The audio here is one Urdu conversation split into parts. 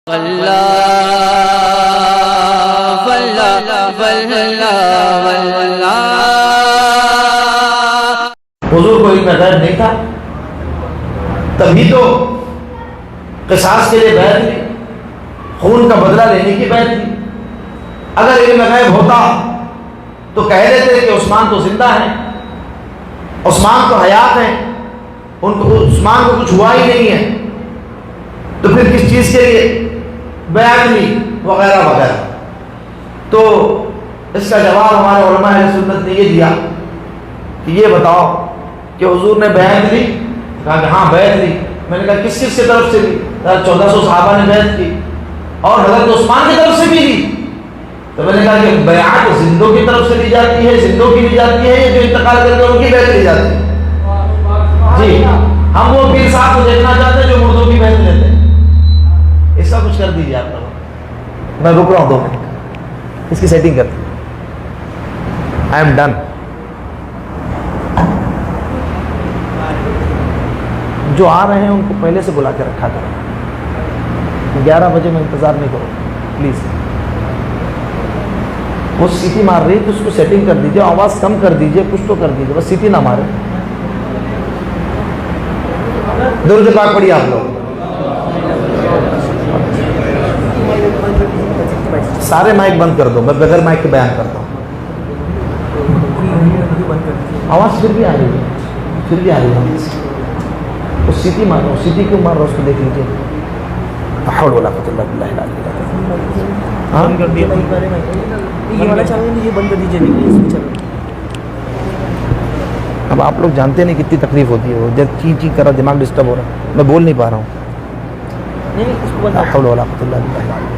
حضور کو علم غیب نہیں تھا، تبھی تو قصاص کے لیے بیعت لی، خون کا بدلہ لینے کی بیعت لی۔ اگر علم غیب ہوتا تو کہہ دیتے کہ عثمان تو زندہ ہیں، عثمان تو حیات ہیں، عثمان کو کچھ ہوا ہی نہیں ہے، تو پھر کس چیز کے لیے بیعت لی وغیرہ وغیرہ۔ تو اس کا جواب ہمارے علماء اہل سنت نے یہ دیا کہ یہ بتاؤ کہ حضور نے بیعت لی؟ کہا کہ ہاں بیعت لی۔ میں نے کہا کس کس کی طرف سے لی؟ 1400 صحابہ نے بیعت کی اور حضرت عثمان کی طرف سے بھی لی۔ تو میں نے کہا کہ بیعت زندوں کی طرف سے لی جاتی ہے، زندوں کی لی جاتی ہے، یا جو انتقال کرتے ہیں ان کی بیعت لی جاتی ہے؟ جی ہم وہ پیر صاحب کو دیکھنا چاہتے ہیں جو مردوں کی بیعت لیتے ہیں۔ اس کا کچھ کر دیجیے آپ لوگ، میں رک رہا ہوں 2 منٹ، اس کی سیٹنگ کرتے ہیں۔ I am done. جو آ رہے ہیں ان کو پہلے سے بلا کے رکھا کریں، 11 بجے میں انتظار نہیں کرو پلیز۔ وہ سیٹی مار رہی ہے تو اس کو سیٹنگ کر دیجیے، آواز کم کر دیجیے، کچھ تو کر دیجیے، بس سیٹی نہ مارے۔ درود پاک پڑھیے آپ لوگ، سارے مائک بند کر دو، میں بغیر مائک کے بیان کرتا ہوں۔ آواز پھر بھی آ رہی ہے، پھر بھی آ رہی ہے، وہ سیٹی مارو، سیٹی کیوں مار رہا اس کو دیکھ لیجیے۔ حول ولا قوت الا باللہ العلی العظیم۔ اب آپ لوگ جانتے نہیں کتنی تکلیف ہوتی ہے، وہ جب چی چی کر رہا دماغ ڈسٹرب ہو رہا ہے، میں بول نہیں پا رہا ہوں۔ حول ولا قوت الا باللہ العلی العظیم۔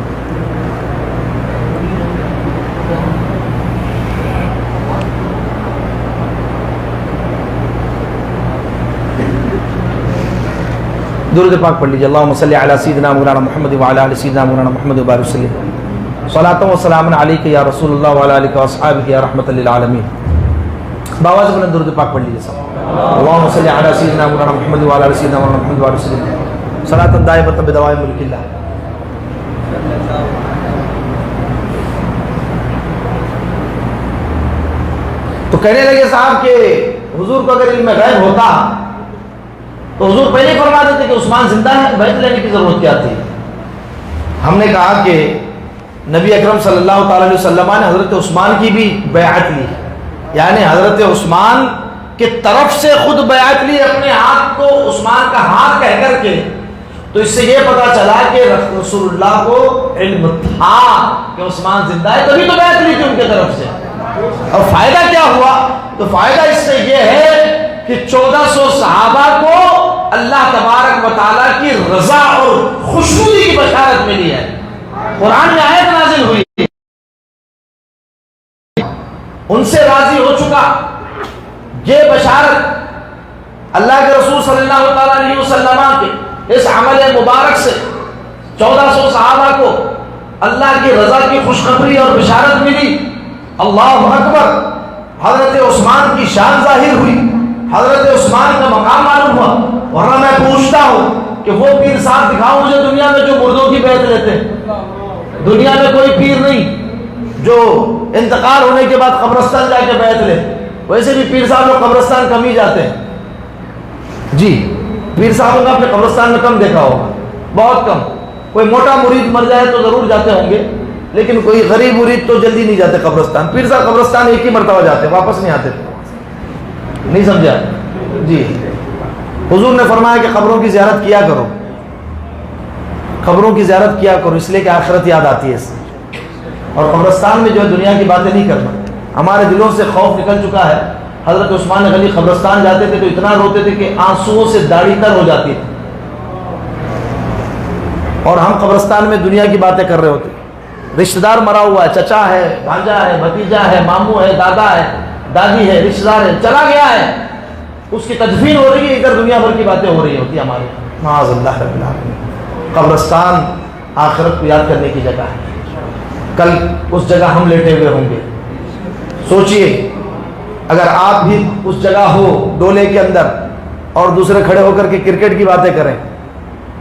درود پاک پڑھ لیجیے۔ اللہم صلی علی سیدنا مولانا محمد وعلی آل سیدنا مولانا محمد وبارک وسلم، صلاۃ و سلام علیک یا رسول اللہ وعلی آلہ واصحابہ یا رحمۃ للعالمین۔ باواز بلند درود پاک پڑھ لیجیے سب۔ اللہم صلی علی سیدنا مولانا محمد وعلی آل سیدنا مولانا محمد وبارک وسلم، صلاۃ دائمۃ بدوام ملک اللہ۔ تو کہنے لگے صاحب کہ حضور کو اگر علم غیب ہوتا تو حضور پہلے فرما دیتے کہ عثمان زندہ ہے، بیعت لینے کی ضرورت کیا تھی؟ ہم نے کہا کہ نبی اکرم صلی اللہ تعالی علیہ وسلم نے حضرت عثمان کی بھی بیعت لی، یعنی حضرت عثمان کی طرف سے خود بیعت لی اپنے ہاتھ کو عثمان کا ہاتھ کہہ کر کے۔ تو اس سے یہ پتا چلا کہ رسول اللہ کو علم تھا کہ عثمان زندہ ہے، تبھی تو بیعت لی تھی ان کی طرف سے۔ اور فائدہ کیا ہوا؟ تو فائدہ اس سے یہ ہے کہ 1400 صحابہ کو اللہ تبارک و تعالیٰ کی رضا اور خوشنودی کی بشارت ملی ہے۔ قرآن میں آیت نازل ہوئی، ان سے راضی ہو چکا۔ یہ بشارت اللہ کے رسول صلی اللہ تعالیٰ علیہ وسلم کے اس عمل مبارک سے 1400 صحابہ کو اللہ کی رضا کی خوشخبری اور بشارت ملی۔ اللہ اکبر، حضرت عثمان کی شان ظاہر ہوئی، حضرت عثمان کا مقام معلوم ہوا۔ ورنہ میں پوچھتا ہوں کہ وہ پیر صاحب دکھاؤ مجھے دنیا میں جو مردوں کی بیعت لیتے ہیں۔ دنیا میں کوئی پیر نہیں جو انتقال ہونے کے بعد قبرستان جا کے بیعت لے۔ ویسے بھی پیر صاحب لوگ قبرستان کم ہی جاتے ہیں جی، پیر صاحب نے اپنے قبرستان میں کم دیکھا ہوگا، بہت کم۔ کوئی موٹا مرید مر جائے تو ضرور جاتے ہوں گے، لیکن کوئی غریب مرید تو جلدی نہیں جاتے قبرستان۔ پیر صاحب قبرستان ایک ہی مرتبہ جاتے، واپس نہیں آتے۔ نہیں سمجھا جی؟ حضور نے فرمایا کہ قبروں کی زیارت کیا کرو، قبروں کی زیارت کیا کرو، اس لیے کہ آخرت یاد آتی ہے اس سے۔ اور قبرستان میں جو ہے دنیا کی باتیں نہیں کرنا۔ ہمارے دلوں سے خوف نکل چکا ہے۔ حضرت عثمان غنی قبرستان جاتے تھے تو اتنا روتے تھے کہ آنسوؤں سے داڑھی تر ہو جاتی تھی، اور ہم قبرستان میں دنیا کی باتیں کر رہے ہوتے۔ رشتہ دار مرا ہوا ہے، چچا ہے، بھانجا ہے، بھتیجا ہے، ماموں ہے، دادا ہے، دادی ہے، رشتہ دار ہے، چلا گیا ہے، اس کی تدفین ہو رہی ہے، ادھر دنیا بھر کی باتیں ہو رہی ہوتی ہیں ہماری۔ معاذ اللہ رب العالمین۔ قبرستان آخرت کو یاد کرنے کی جگہ ہے۔ کل اس جگہ ہم لیٹے ہوئے ہوں گے۔ سوچئے اگر آپ بھی اس جگہ ہو ڈولے کے اندر، اور دوسرے کھڑے ہو کر کے کرکٹ کی باتیں کریں،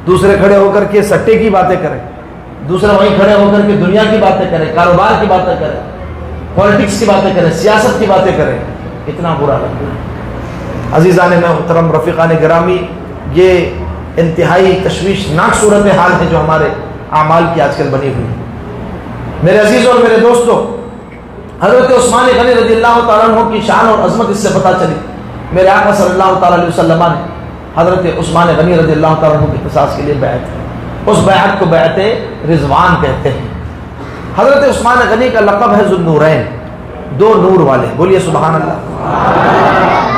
دوسرے کھڑے ہو کر کے سٹے کی باتیں کریں، دوسرے وہیں کھڑے ہو کر کے دنیا کی باتیں کرے، کاروبار کی باتیں کرے، پالیٹکس کی باتیں کرے، سیاست کی باتیں کرے، اتنا برا لگتا ہے۔ عزیزان محترم، رفیقان گرامی، یہ انتہائی تشویشناک صورتحال ہے جو ہمارے اعمال کی آج کل بنی ہوئی ہے۔ میرے عزیزوں اور میرے دوستوں، حضرت عثمان غنی رضی اللہ تعالیٰ عنہ کی شان اور عظمت اس سے پتہ چلی۔ میرے آقا صلی اللہ تعالیٰ علیہ وسلم نے حضرت عثمان غنی رضی اللہ تعالیٰ عنہ کے قصاص کے لیے بیعت کی۔ اس بیعت کو بیعت رضوان کہتے ہیں۔ حضرت عثمان غنی کا لقب ہے ذو النورین، دو نور والے، بولیے سبحان اللہ۔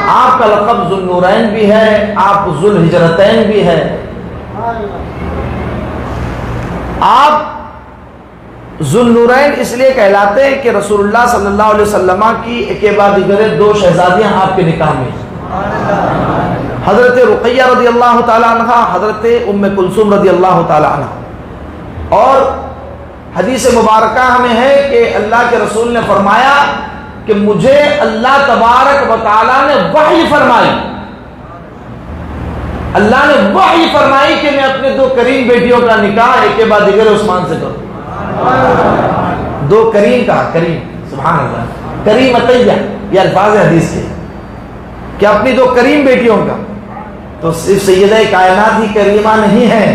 آپ کا لقب ذو النورین بھی ہے، آپ ذو الہجرتین بھی ہے۔ آپ ذو النورین اس لیے کہلاتے ہیں کہ رسول اللہ صلی اللہ علیہ وسلم کی ایک بعد دیگر دو شہزادیاں آپ کے نکاح میں، حضرت رقیہ رضی اللہ تعالی عنہ، حضرت ام کلثوم رضی اللہ تعالی عنہ۔ اور حدیث مبارکہ ہمیں ہے کہ اللہ کے رسول نے فرمایا کہ مجھے اللہ تبارک و تعالی نے وحی فرمائی، اللہ نے وحی فرمائی کہ میں اپنے دو کریم بیٹیوں کا نکاح ایک کے بعد دیگر عثمان سے کروں۔ دو کریم کہا، کریم، سبحان اللہ، کریم عطیہ، یہ الفاظ حدیث کے کہ اپنی دو کریم بیٹیوں کا۔ تو صرف سیدہ کائنات ہی کریمہ نہیں ہے،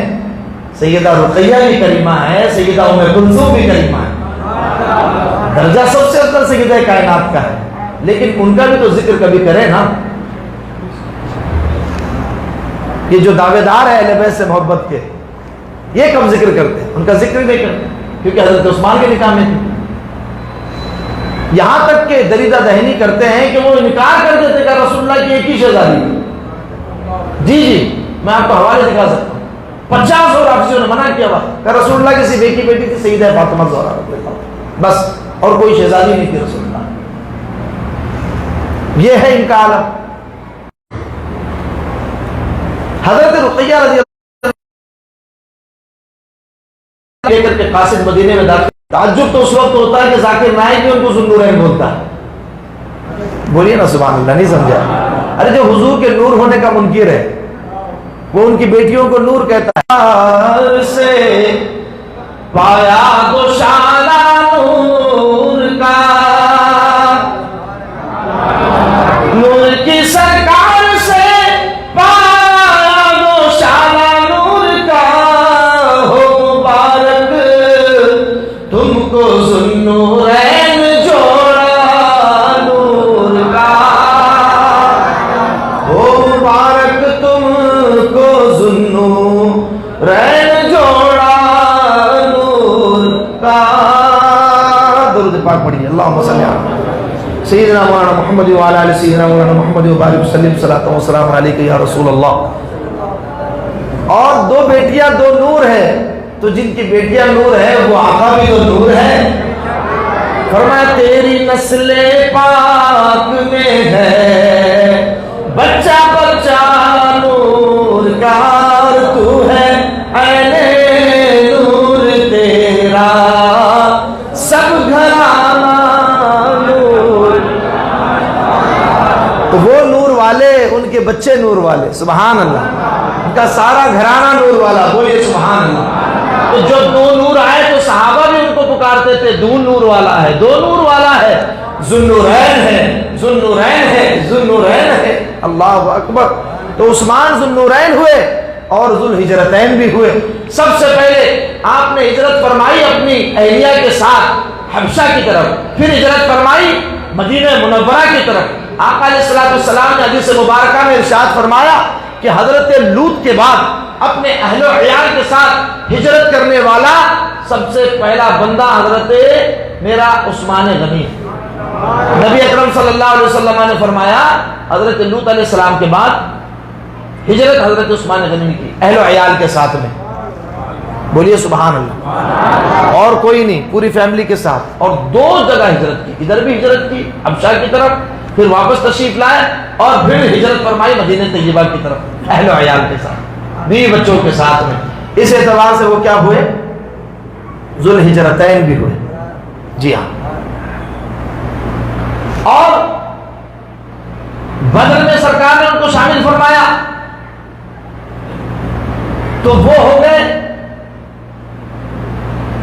سیدہ رقیہ بھی کریمہ ہے، سیدہ ام کلثوم بھی کریمہ ہے۔ درجہ سب سے افضل سیدہ کائنات کا ہے، لیکن ان کا بھی تو ذکر کبھی کرے نا۔ یہ جو دعوے دار ہے اہل بیت سے محبت کے، یہ کب ذکر کرتے ہیں؟ ان کا ذکر نہیں کرتے، کیونکہ حضرت عثمان کے نکاح میں تھی۔ یہاں تک کہ دریدہ دہنی کرتے ہیں کہ وہ انکار کر دیتے کہ رسول اللہ کی ایک ہی شہزادی ہے۔ جی میں آپ کو حوالے دکھا سکتا ہوں، 50 اور حافظوں نے منع کیا ہوا کہ رسول اللہ کی صرف ایک ہی بیٹی تھی، سیدہ فاطمہ زہرا رضی اللہ عنہا، بس، اور کوئی شہزادی نہیں تھی رسول اللہ۔ یہ ہے ان کا عالم۔ حضرت رقیہ رضی اللہ لے کر کے قاصد مدینے میں داخل، تعجب تو اس وقت ہوتا ہے کہ ذاکر نائک بھی ان کو ذو النورین بولتا ہے۔ بولیے نا سبحان اللہ، نہیں سمجھا؟ ارے جو حضور کے نور ہونے کا منکر ہے وہ ان کی بیٹیوں کو نور کہتا ہے۔ سے پایا گوشالہ نور کا، نور کی سرکار سے پایا گوشالہ نور کا، ہو مبارک تم کو ذو النورین جوڑا نور کا، ہو مبارک تم کو ذو النورین جوڑا نور کا۔ درود پاک پڑھیے، اللہم صلی علی سیدنا مولانا محمد وعلی آل سیدنا مولانا محمد وبارک وسلم، صلاۃ و سلام علیک یا رسول اللہ۔ اور دو بیٹیاں دو نور ہیں، تو جن کی بیٹیاں نور ہے وہ آقا بھی تو نور ہے۔ فرمایا تیری نسل پاک میں ہے بچہ بچہ نور کا، تو ہے عین نور تیرا سب گھرانہ نور۔ تو وہ نور والے، ان کے بچے نور والے، سبحان اللہ، ان کا سارا گھرانہ نور والا، بولیے سبحان اللہ۔ تو جو دو نور آئے تو صحابہ بھی ان کو پکارتے تھے، دو نور والا ہے، دو نور والا ہے، ذو النورین ہے، ذو النورین ہے، ذو النورین ہے، اللہ اکبر۔ تو عثمان ذو النورین ہوئے اور ذو الہجرتین بھی ہوئے۔ سب سے پہلے آپ نے ہجرت فرمائی اپنی اہلیہ کے ساتھ حبشہ کی طرف، پھر ہجرت فرمائی مدینہ منورہ کی طرف۔ آقا علیہ السلام نے حدیث مبارکہ میں ارشاد فرمایا کہ حضرت لوط کے بعد اپنے اہل و عیال کے ساتھ ہجرت کرنے والا سب سے پہلا بندہ حضرت میرا عثمان غنی۔ نبی اکرم صلی اللہ علیہ وسلم نے فرمایا حضرت لوط علیہ السلام کے بعد ہجرت حضرت عثمان غنی کی، اہل و عیال کے ساتھ میں، بولیے سبحان اللہ، اور کوئی نہیں، پوری فیملی کے ساتھ۔ اور دو جگہ ہجرت کی، ادھر بھی ہجرت کی حبشہ کی طرف، پھر واپس تشریف لائے اور پھر ہجرت فرمائی مدینہ طیبہ کی طرف، اہل و عیال کے ساتھ، بیوی بچوں کے ساتھ میں۔ اس اعتبار سے وہ کیا ہوئے؟ ذو الہجرتین بھی ہوئے، جی ہاں۔ اور بدر میں سرکار نے ان کو شامل فرمایا تو وہ ہو گئے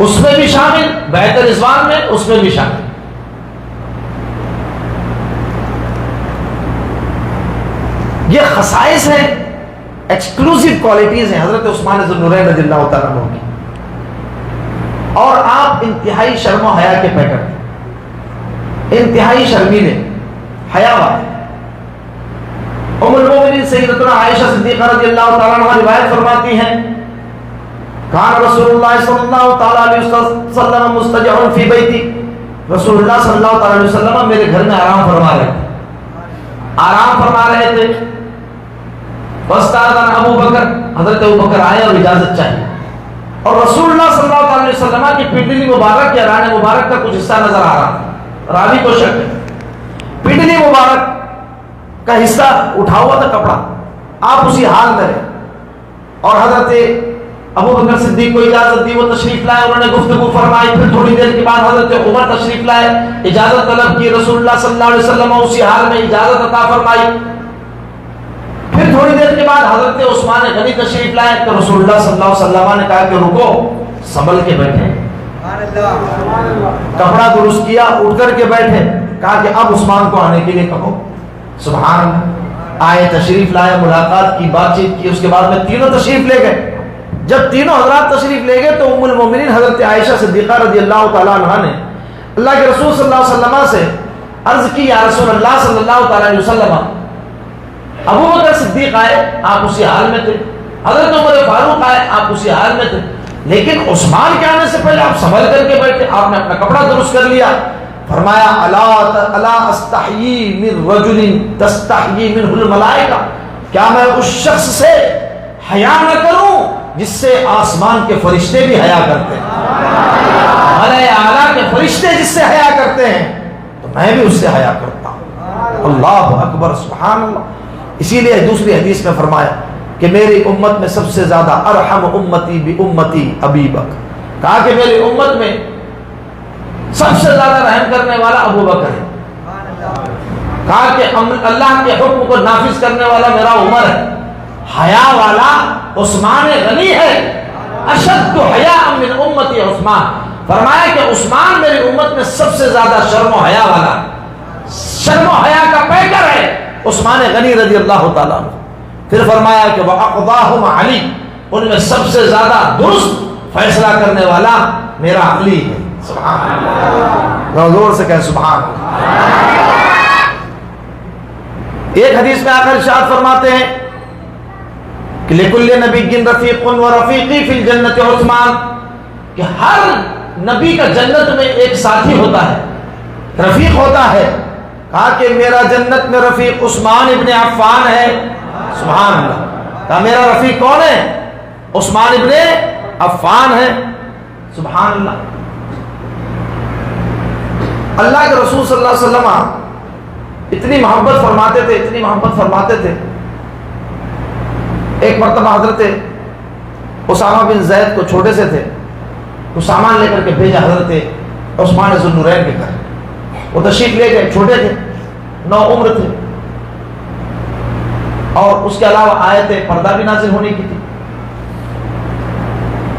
اس میں بھی شامل، بیعت رضوان میں اس میں بھی شامل۔ یہ خصائص ہیں، ایکسکلوسیو کوالٹیز ہیں حضرت عثمان ذو النورین رضی اللہ تعالیٰ عنہ کی۔ اور آپ انتہائی شرم و حیا کے پیکر تھے، انتہائی شرمیلے، حیا والے۔ ام المؤمنین سیدتنا عائشہ صدیقہ رضی اللہ تعالیٰ عنہ روایت فرماتی ہیں، کان رسول اللہ صلی اللہ تعالیٰ علیہ وسلم مستجعا فی بیتی، رسول اللہ صلی اللہ تعالیٰ علیہ وسلم میرے گھر میں آرام فرما رہے تھے، آرام فرما رہے تھے۔ فاستاذن ابو بکر، حضرت ابو بکر آئے اور اجازت چاہیے، اور رسول اللہ صلی اللہ علیہ وسلم کی پنڈلی مبارک یا ران مبارک کا کچھ حصہ نظر آ رہا تھا، راوی کو شک ہے، پنڈلی مبارک کا حصہ اٹھا ہوا تھا کپڑا، آپ اسی حال میں رہے، اور حضرت ابو بکر صدیق کو اجازت دی، وہ تشریف لائے، انہوں نے گفتگو فرمائی، پھر تھوڑی دیر کے بعد حضرت عمر تشریف لائے، اجازت طلب کی، رسول اللہ صلی اللہ علیہ وسلم اسی حال میں اجازت عطا فرمائی، پھر تھوڑی دیر کے بعد حضرت عثمان غنی تشریف لائے، تو رسول اللہ صلی اللہ علیہ وسلم نے کہا کہ رکو، سنبھل کے بیٹھے، کپڑا درست کیا، اٹھ کر کے بیٹھے، کہا کہ اب عثمان کو آنے کے لیے کہو، سبحان اللہ، آئے، تشریف لائے، ملاقات کی، بات چیت کی، اس کے بعد میں تینوں تشریف لے گئے۔ جب تینوں حضرات تشریف لے گئے تو ام المومنین حضرت عائشہ صدیقہ رضی اللہ تعالیٰ عنہ نے اللہ کے رسول صلی اللہ علیہ وسلم سے عرض کی، یا رسول اللہ صلی اللہ تعالیٰ علیہ وسلم، ابو بکر صدیق آئے، آپ اسی حال میں تھے، حضرت عمر فاروق آئے، آپ اسی حال میں تھے، لیکن عثمان کے آنے سے پہلے آپ سنبھل کر کے بیٹھے، آپ نے اپنا کپڑا درست کر لیا۔ فرمایا الا استحیی من رجل تستحیی منہ الملائکہ، کیا میں اس شخص سے حیا نہ کروں جس سے آسمان کے فرشتے بھی حیا کرتے ہیں، ملائے اعلیٰ کے فرشتے جس سے حیا کرتے ہیں تو میں بھی اس سے حیا کرتا ہوں۔ اللہ اکبر، سبحان اللہ۔ اسی لیے دوسری حدیث میں فرمایا کہ میری امت میں سب سے زیادہ ارحم امتی بی امتی ابی بکر، کہا کہ میری امت میں سب سے زیادہ رحم کرنے والا ابو بکر ہے، کہا کہ اللہ کے حکم کو نافذ کرنے والا میرا عمر ہے، حیا والا عثمان غنی ہے، اشد حیاء من امتی عثمان، فرمایا کہ عثمان میری امت میں سب سے زیادہ شرم و حیا والا، شرم و حیا کا پیکر ہے عثمان غنی رضی اللہ تعالیٰ عنہ۔ پھر فرمایا کہ وَأَقْضَاهُمْ عَلِي، ان میں سب سے زیادہ درست فیصلہ کرنے والا میرا علی ہے، سبحان اللہ، زور سے کہیں سبحان اللہ۔ ایک حدیث میں آخر ارشاد فرماتے ہیں کہ لِكُلِّ نَبِيٍّ رَفِيقٌ وَرَفِيقِي فِي الْجَنَّةِ عثمان، کہ ہر نبی کا جنت میں ایک ساتھی ہوتا ہے، رفیق ہوتا ہے، کہا کہ میرا جنت میں رفیق عثمان ابن عفان ہے، سبحان اللہ، کہا میرا رفیق کون ہے؟ عثمان ابن عفان ہے، سبحان اللہ۔ اللہ کے رسول صلی اللہ علیہ وسلم اتنی محبت فرماتے تھے، اتنی محبت فرماتے تھے، ایک مرتبہ حضرت اسامہ بن زید کو چھوٹے سے تھے تو سامان لے کر کے بھیجا حضرت عثمان ذو النورین کے گھر، وہ تشریف لے گئے، چھوٹے تھے، 9 عمر تھے، اور اس کے علاوہ آیت پردہ بھی نازل ہونے کی تھی،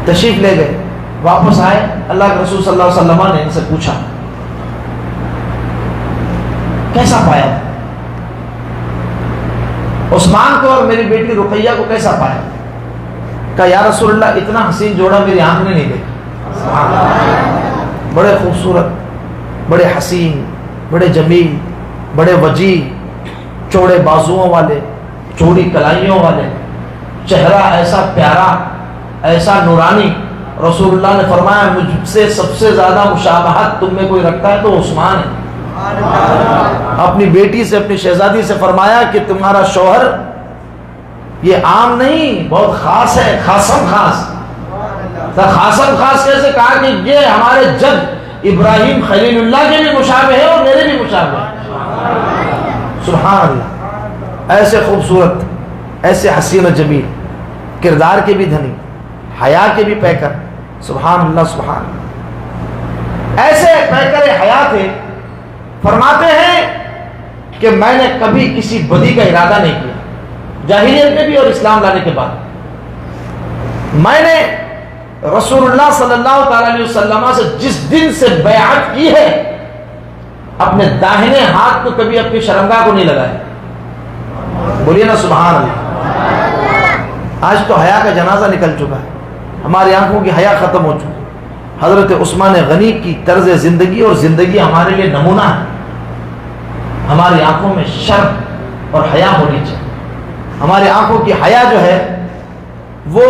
تشریف لے گئے، واپس آئے، اللہ کے رسول صلی اللہ علیہ وسلم نے ان سے پوچھا کیسا پایا عثمان کو اور میری بیٹی رقیہ کو، کیسا پایا؟ کہا یا رسول اللہ اتنا حسین جوڑا میری آنکھ نے نہیں دیکھا، بڑے خوبصورت، بڑے حسین، بڑے جمیل، بڑے وجیح، چوڑے بازوؤں والے، چوڑی کلائیوں والے، چہرہ ایسا پیارا، ایسا نورانی۔ رسول اللہ نے فرمایا مجھ سے سب سے زیادہ مشابہت تم میں کوئی رکھتا ہے تو عثمان ہے۔ اپنی بیٹی سے، اپنی شہزادی سے فرمایا کہ تمہارا شوہر یہ عام نہیں، بہت خاص ہے، خاصم خاص۔ خاصم خاص کیسے؟ کہا کہ یہ ہمارے جد ابراہیم خلیل اللہ کے بھی مشابہ ہے اور میرے بھی مشابہ ہے، سبحان اللہ۔ ایسے خوبصورت، ایسے حسین و جمیل، کردار کے بھی دھنی، حیا کے بھی پیکر، سبحان اللہ سبحان اللہ، ایسے پیکر حیا تھے۔ فرماتے ہیں کہ میں نے کبھی کسی بدی کا ارادہ نہیں کیا، جاہلیت میں بھی اور اسلام لانے کے بعد۔ میں نے رسول اللہ صلی اللہ تعالی علیہ وسلم سے جس دن سے بیعت کی ہے اپنے داہنے ہاتھ کو کبھی اپنی شرمگاہ کو نہیں لگائے. بولیے نا سبحان اللہ. آج تو حیا کا جنازہ نکل چکا ہے, ہماری آنکھوں کی حیا ختم ہو چکی. حضرت عثمان غنی کی طرز زندگی اور زندگی ہمارے لیے نمونہ ہے. ہماری آنکھوں میں شرم اور حیا ہونی چاہیے. ہماری آنکھوں کی حیا جو ہے وہ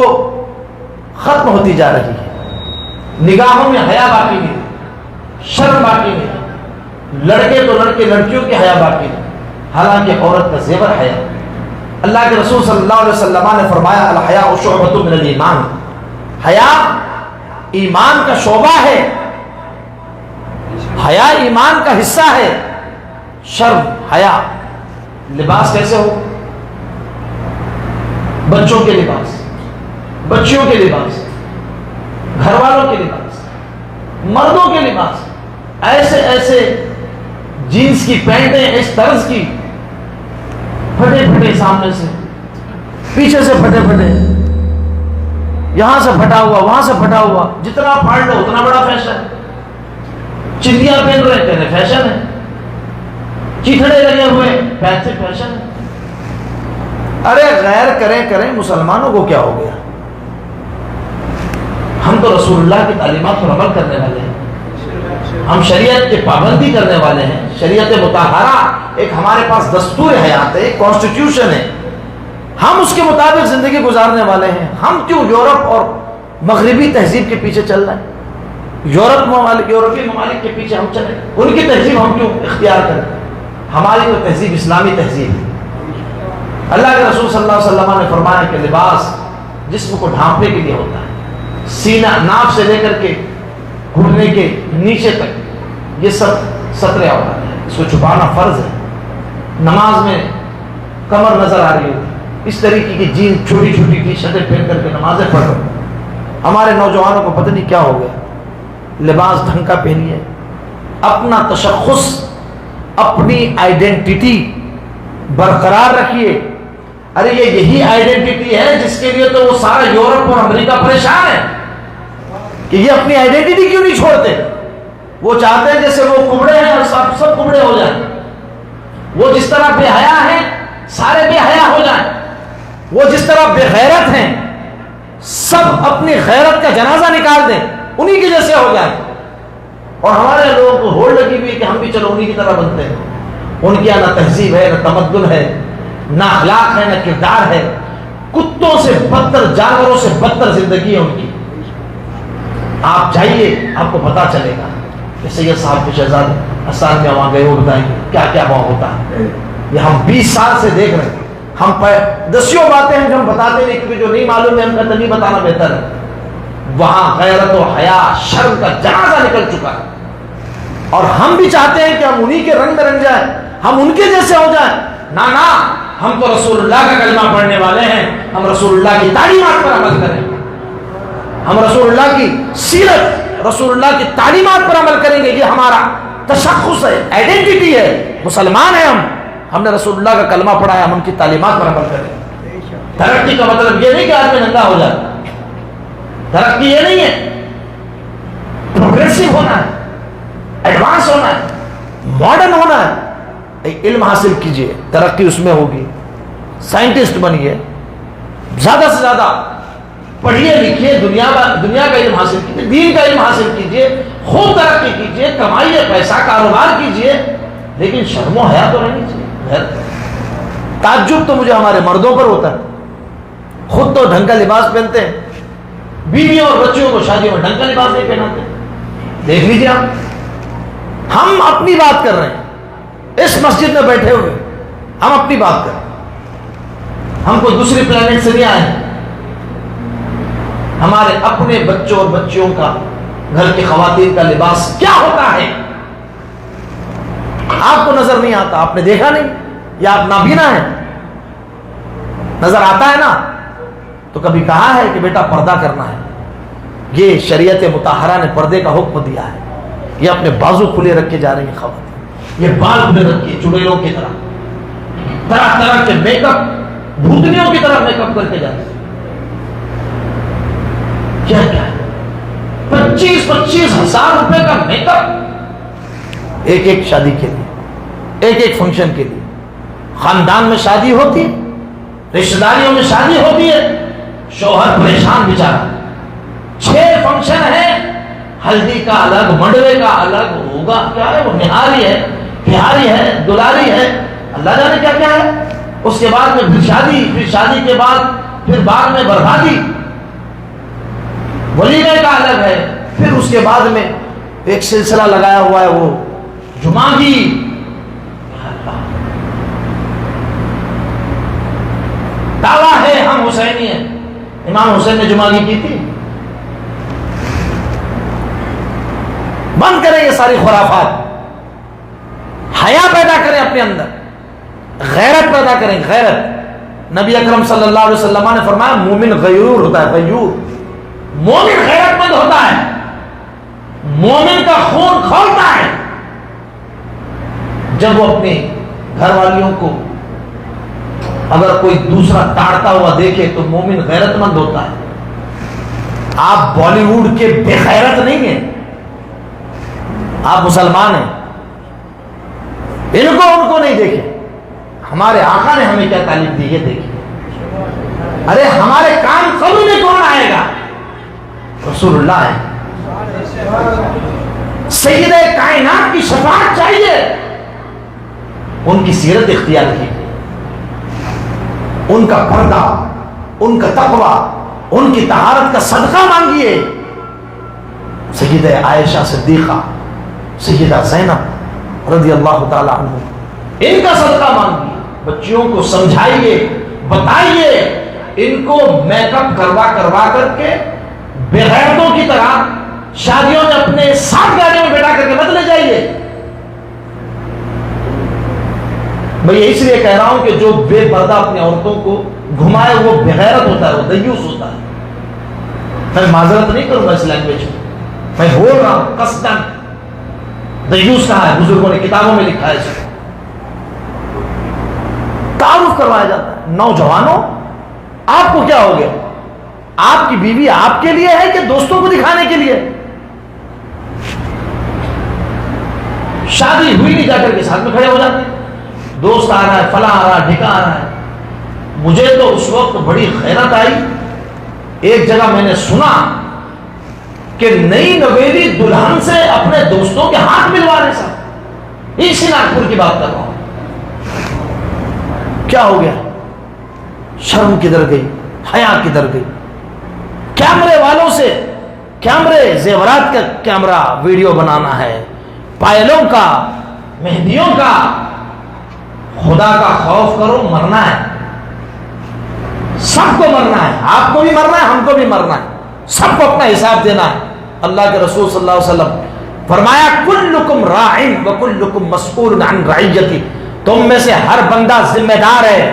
ختم ہوتی جا رہی ہے. نگاہوں میں حیا باقی نہیں, شرم باقی نہیں. لڑکے تو لڑکے, لڑکیوں کی حیا باقی نہیں, حالانکہ عورت کا زیور حیا. اللہ کے رسول صلی اللہ علیہ وسلم نے فرمایا الحیاء شعبۃ من الایمان, حیا ایمان کا شعبہ ہے, حیا ایمان کا حصہ ہے. شرم حیا لباس کیسے ہو؟ بچوں کے لباس, بچیوں کے لباس, گھر والوں کے لباس, مردوں کے لباس, ایسے ایسے جینس کی پینٹیں اس طرز کی, پھٹے پھٹے سامنے سے, پیچھے سے پھٹے پھٹے, یہاں سے پھٹا ہوا, وہاں سے پھٹا ہوا, جتنا پھاڑ لو اتنا بڑا فیشن. چندیاں پہن رہے کہنے فیشن ہے, چیتھڑے لگے ہوئے فیشن ہے. ارے غیر کریں مسلمانوں کو کیا ہو گیا؟ ہم تو رسول اللہ کی تعلیمات پر عمل کرنے والے ہیں, ہم شریعت کی پابندی کرنے والے ہیں. شریعت مطہرہ ایک ہمارے پاس دستور حیات ہے, ایک کانسٹیٹیوشن ہے, ہم اس کے مطابق زندگی گزارنے والے ہیں. ہم کیوں یورپ اور مغربی تہذیب کے پیچھے چل رہے ہیں؟ یورپی ممالک کے پیچھے ہم چلیں, ان کی تہذیب ہم کیوں اختیار کریں؟ ہماری تو تہذیب اسلامی تہذیب ہے. اللہ کے رسول صلی اللہ علیہ وسلم نے فرمایا کہ لباس جسم کو ڈھانپنے کے لیے ہوتا ہے. سینہ, ناف سے لے کر کے گھٹنے کے نیچے تک یہ سب سترے عورت ہے, اس کو چھپانا فرض ہے. نماز میں کمر نظر آ رہی ہوتی, اس طریقے کی جینس, چھوٹی چھوٹی ٹی شرٹیں پہن کر کے نمازیں پڑھ رہے. ہمارے نوجوانوں کو پتہ نہیں کیا ہو گیا. لباس ڈھنگ کا پہنیے, اپنا تشخص, اپنی آئیڈینٹی برقرار رکھیے. ارے یہ یہی آئیڈینٹی ہے جس کے لیے تو وہ سارا یورپ اور امریکہ پریشان ہے کہ یہ اپنی آئیڈینٹی کیوں نہیں چھوڑتے. وہ چاہتے ہیں جیسے وہ کبڑے ہیں اور سب کبڑے ہو جائیں. وہ جس طرح بے حیا ہیں سارے بے حیا ہو جائیں. وہ جس طرح بے غیرت ہیں سب اپنی غیرت کا جنازہ نکال دیں, انہی کے جیسے ہو جائیں. اور ہمارے لوگوں کو ہوڑ لگی ہوئی کہ ہم بھی چلو انہی کی طرح بنتے ہیں. ان کی نہ تہذیب ہے, نہ تمدن ہے, نہ اخلاق ہے, نہ کردار ہے. کتوں سے بدتر, جانوروں سے بدتر زندگی ہے ان کی. آپ جائیے, آپ کو پتا چلے گا کہ سید صاحب کے شہزادے حسان کے وہاں گئے, وہ بتائیں گے کیا کیا وہاں ہوتا ہے. یہ ہم 20 سال سے دیکھ رہے ہیں. ہم دسیوں باتیں ہیں جو ہم بتاتے نہیں, کیونکہ جو نہیں معلوم ہے ہم کا نہیں بتانا بہتر ہے. وہاں غیرت و حیا, شرم کا جنازہ نکل چکا ہے. اور ہم بھی چاہتے ہیں کہ ہم انہی کے رنگ میں رنگ جائیں, ہم ان کے جیسے ہو جائیں. نہ ہم تو رسول اللہ کا کلمہ پڑھنے والے ہیں, ہم رسول اللہ کی تعلیمات پر عمل کریں. ہم رسول اللہ کی سیرت, رسول اللہ کی تعلیمات پر عمل کریں گے. یہ ہمارا تشخص ہے, آئیڈینٹی ہے. مسلمان ہیں ہم نے رسول اللہ کا کلمہ پڑھا ہے, ہم ان کی تعلیمات پر عمل کریں. ترقی کا مطلب یہ نہیں کہ آدمی ننگا ہو جائے. ترقی یہ نہیں ہے. پروگریسو ہونا ہے, ایڈوانس ہونا ہے, ماڈرن ہونا ہے. علم حاصل کیجئے, ترقی اس میں ہوگی. سائنٹسٹ بنیے, زیادہ سے زیادہ پڑھیے لکھیے, دنیا کا علم حاصل کیجیے, دین کا علم حاصل کیجیے, خوب ترقی کیجیے, کمائیے پیسہ, کاروبار کیجیے, لیکن شرم و حیا تو رہنی چاہیے. تعجب تو مجھے ہمارے مردوں پر ہوتا ہے. خود تو ڈھنگ کا لباس پہنتے ہیں, بیویوں اور بچیوں کو شادی میں ڈھنگ کا لباس نہیں پہناتے. دیکھ لیجیے آپ, ہم اپنی بات کر رہے ہیں, اس مسجد میں بیٹھے ہوئے ہم اپنی بات کر رہے ہیں. ہم کوئی دوسری پلانٹ سے نہیں آئے ہیں. ہمارے اپنے بچوں اور بچیوں کا, گھر کی خواتین کا لباس کیا ہوتا ہے آپ کو نظر نہیں آتا, آپ نے دیکھا نہیں, یا آپ نابینا ہیں. نظر آتا ہے نا تو کبھی کہا ہے کہ بیٹا پردہ کرنا ہے. یہ شریعت مطہرہ نے پردے کا حکم دیا ہے. یہ اپنے بازو کھلے رکھ کے جا رہی ہیں خواتین, یہ بال کھلے رکھیے چڑیلوں کی طرح, طرح طرح کے میک اپ, بھوتنیوں کی طرح میک اپ کر کے جاتے ہیں. کیا ہے 25,000 روپے کا میک اپ ایک ایک شادی کے لیے، ایک ایک فنکشن کے لیے. خاندان میں شادی ہوتی ہے، رشتہ داریوں میں شادی ہوتی ہے، شوہر پریشان بیچارہ. 6 فنکشن ہیں، ہلدی کا الگ، منڈوے کا الگ، ہوگا کیا ہے وہ نہاری ہے، پیاری ہے، دلاری ہے، اللہ جانے کیا کیا ہے. اس کے بعد میں پھر شادی کے بعد پھر بعد میں بربادی، ولیمے کا الگ ہے. پھر اس کے بعد میں ایک سلسلہ لگایا ہوا ہے وہ جمعہ کی. دعویٰ ہے ہم حسینی ہیں، امام حسین نے جمعہ کی تھی. بند کریں یہ ساری خرافات، حیا پیدا کریں اپنے اندر، غیرت پیدا کریں. غیرت، نبی اکرم صلی اللہ علیہ وسلم نے فرمایا مومن غیور ہوتا ہے، غیور. مومن غیرت مند ہوتا ہے، مومن کا خون کھولتا ہے جب وہ اپنے گھر والیوں کو اگر کوئی دوسرا تاڑتا ہوا دیکھے تو مومن غیرت مند ہوتا ہے. آپ بالی ووڈ کے بے غیرت نہیں ہیں، آپ مسلمان ہیں. ان کو نہیں دیکھیں. ہمارے آقا نے ہمیں کیا تعلیم دی ہے دیکھیں. ارے ہمارے کام قبر میں کون آئے گا؟ رسول اللہ ہے، سید کائنات کی شفاعت چاہیے. ان کی سیرت اختیار کی، ان کا پردہ، ان کا تقوی، ان کی طہارت کا صدقہ مانگیے. سیدہ عائشہ صدیقہ، سیدہ زینب رضی اللہ تعالی عنہ، ان کا صدقہ مانگیے. بچیوں کو سمجھائیے، بتائیے. ان کو میک اپ کروا کر کے بےغیرتوں کی طرح شادیوں میں اپنے ساتھ گاڑیوں میں بیٹھا کر کے مت لے جائیے. میں اس لیے کہہ رہا ہوں کہ جو بے پردہ اپنی عورتوں کو گھمائے وہ بغیرت ہوتا ہے، وہ دیوس ہوتا ہے. میں معذرت نہیں کروں گا اس لینگویج میں بول رہا ہوں قصداً. دیوس کہا ہے، بزرگوں نے کتابوں میں لکھا ہے. اس کو تعارف کروایا جاتا ہے. نوجوانوں، آپ کو کیا ہو گیا؟ آپ کی بیوی آپ کے لیے ہے کہ دوستوں کو دکھانے کے لیے؟ شادی ہوئی نہیں، جا کر کے ساتھ میں کھڑے ہو جاتے ہیں. دوست آ رہا ہے، فلاں آ رہا ہے، ڈھکا آ رہا ہے. مجھے تو اس وقت بڑی حیرت آئی. ایک جگہ میں نے سنا کہ نئی نویلی دلہن سے اپنے دوستوں کے ہاتھ ملوا رہے سب. اسی ناگپور کی بات کر رہا ہوں. کیا ہو گیا؟ شرم کدھر گئی؟ حیا کدھر گئی؟ کیمرے والوں سے کیمرے، زیورات کا کیمرہ، ویڈیو بنانا ہے، پائلوں کا، مہندیوں کا. خدا کا خوف کرو، مرنا ہے. سب کو مرنا ہے. آپ کو بھی مرنا ہے، ہم کو بھی مرنا ہے. سب کو اپنا حساب دینا ہے. اللہ کے رسول صلی اللہ علیہ وسلم فرمایا کلکم راع وکلکم مسئول عن رعیتہ. تم میں سے ہر بندہ ذمہ دار ہے،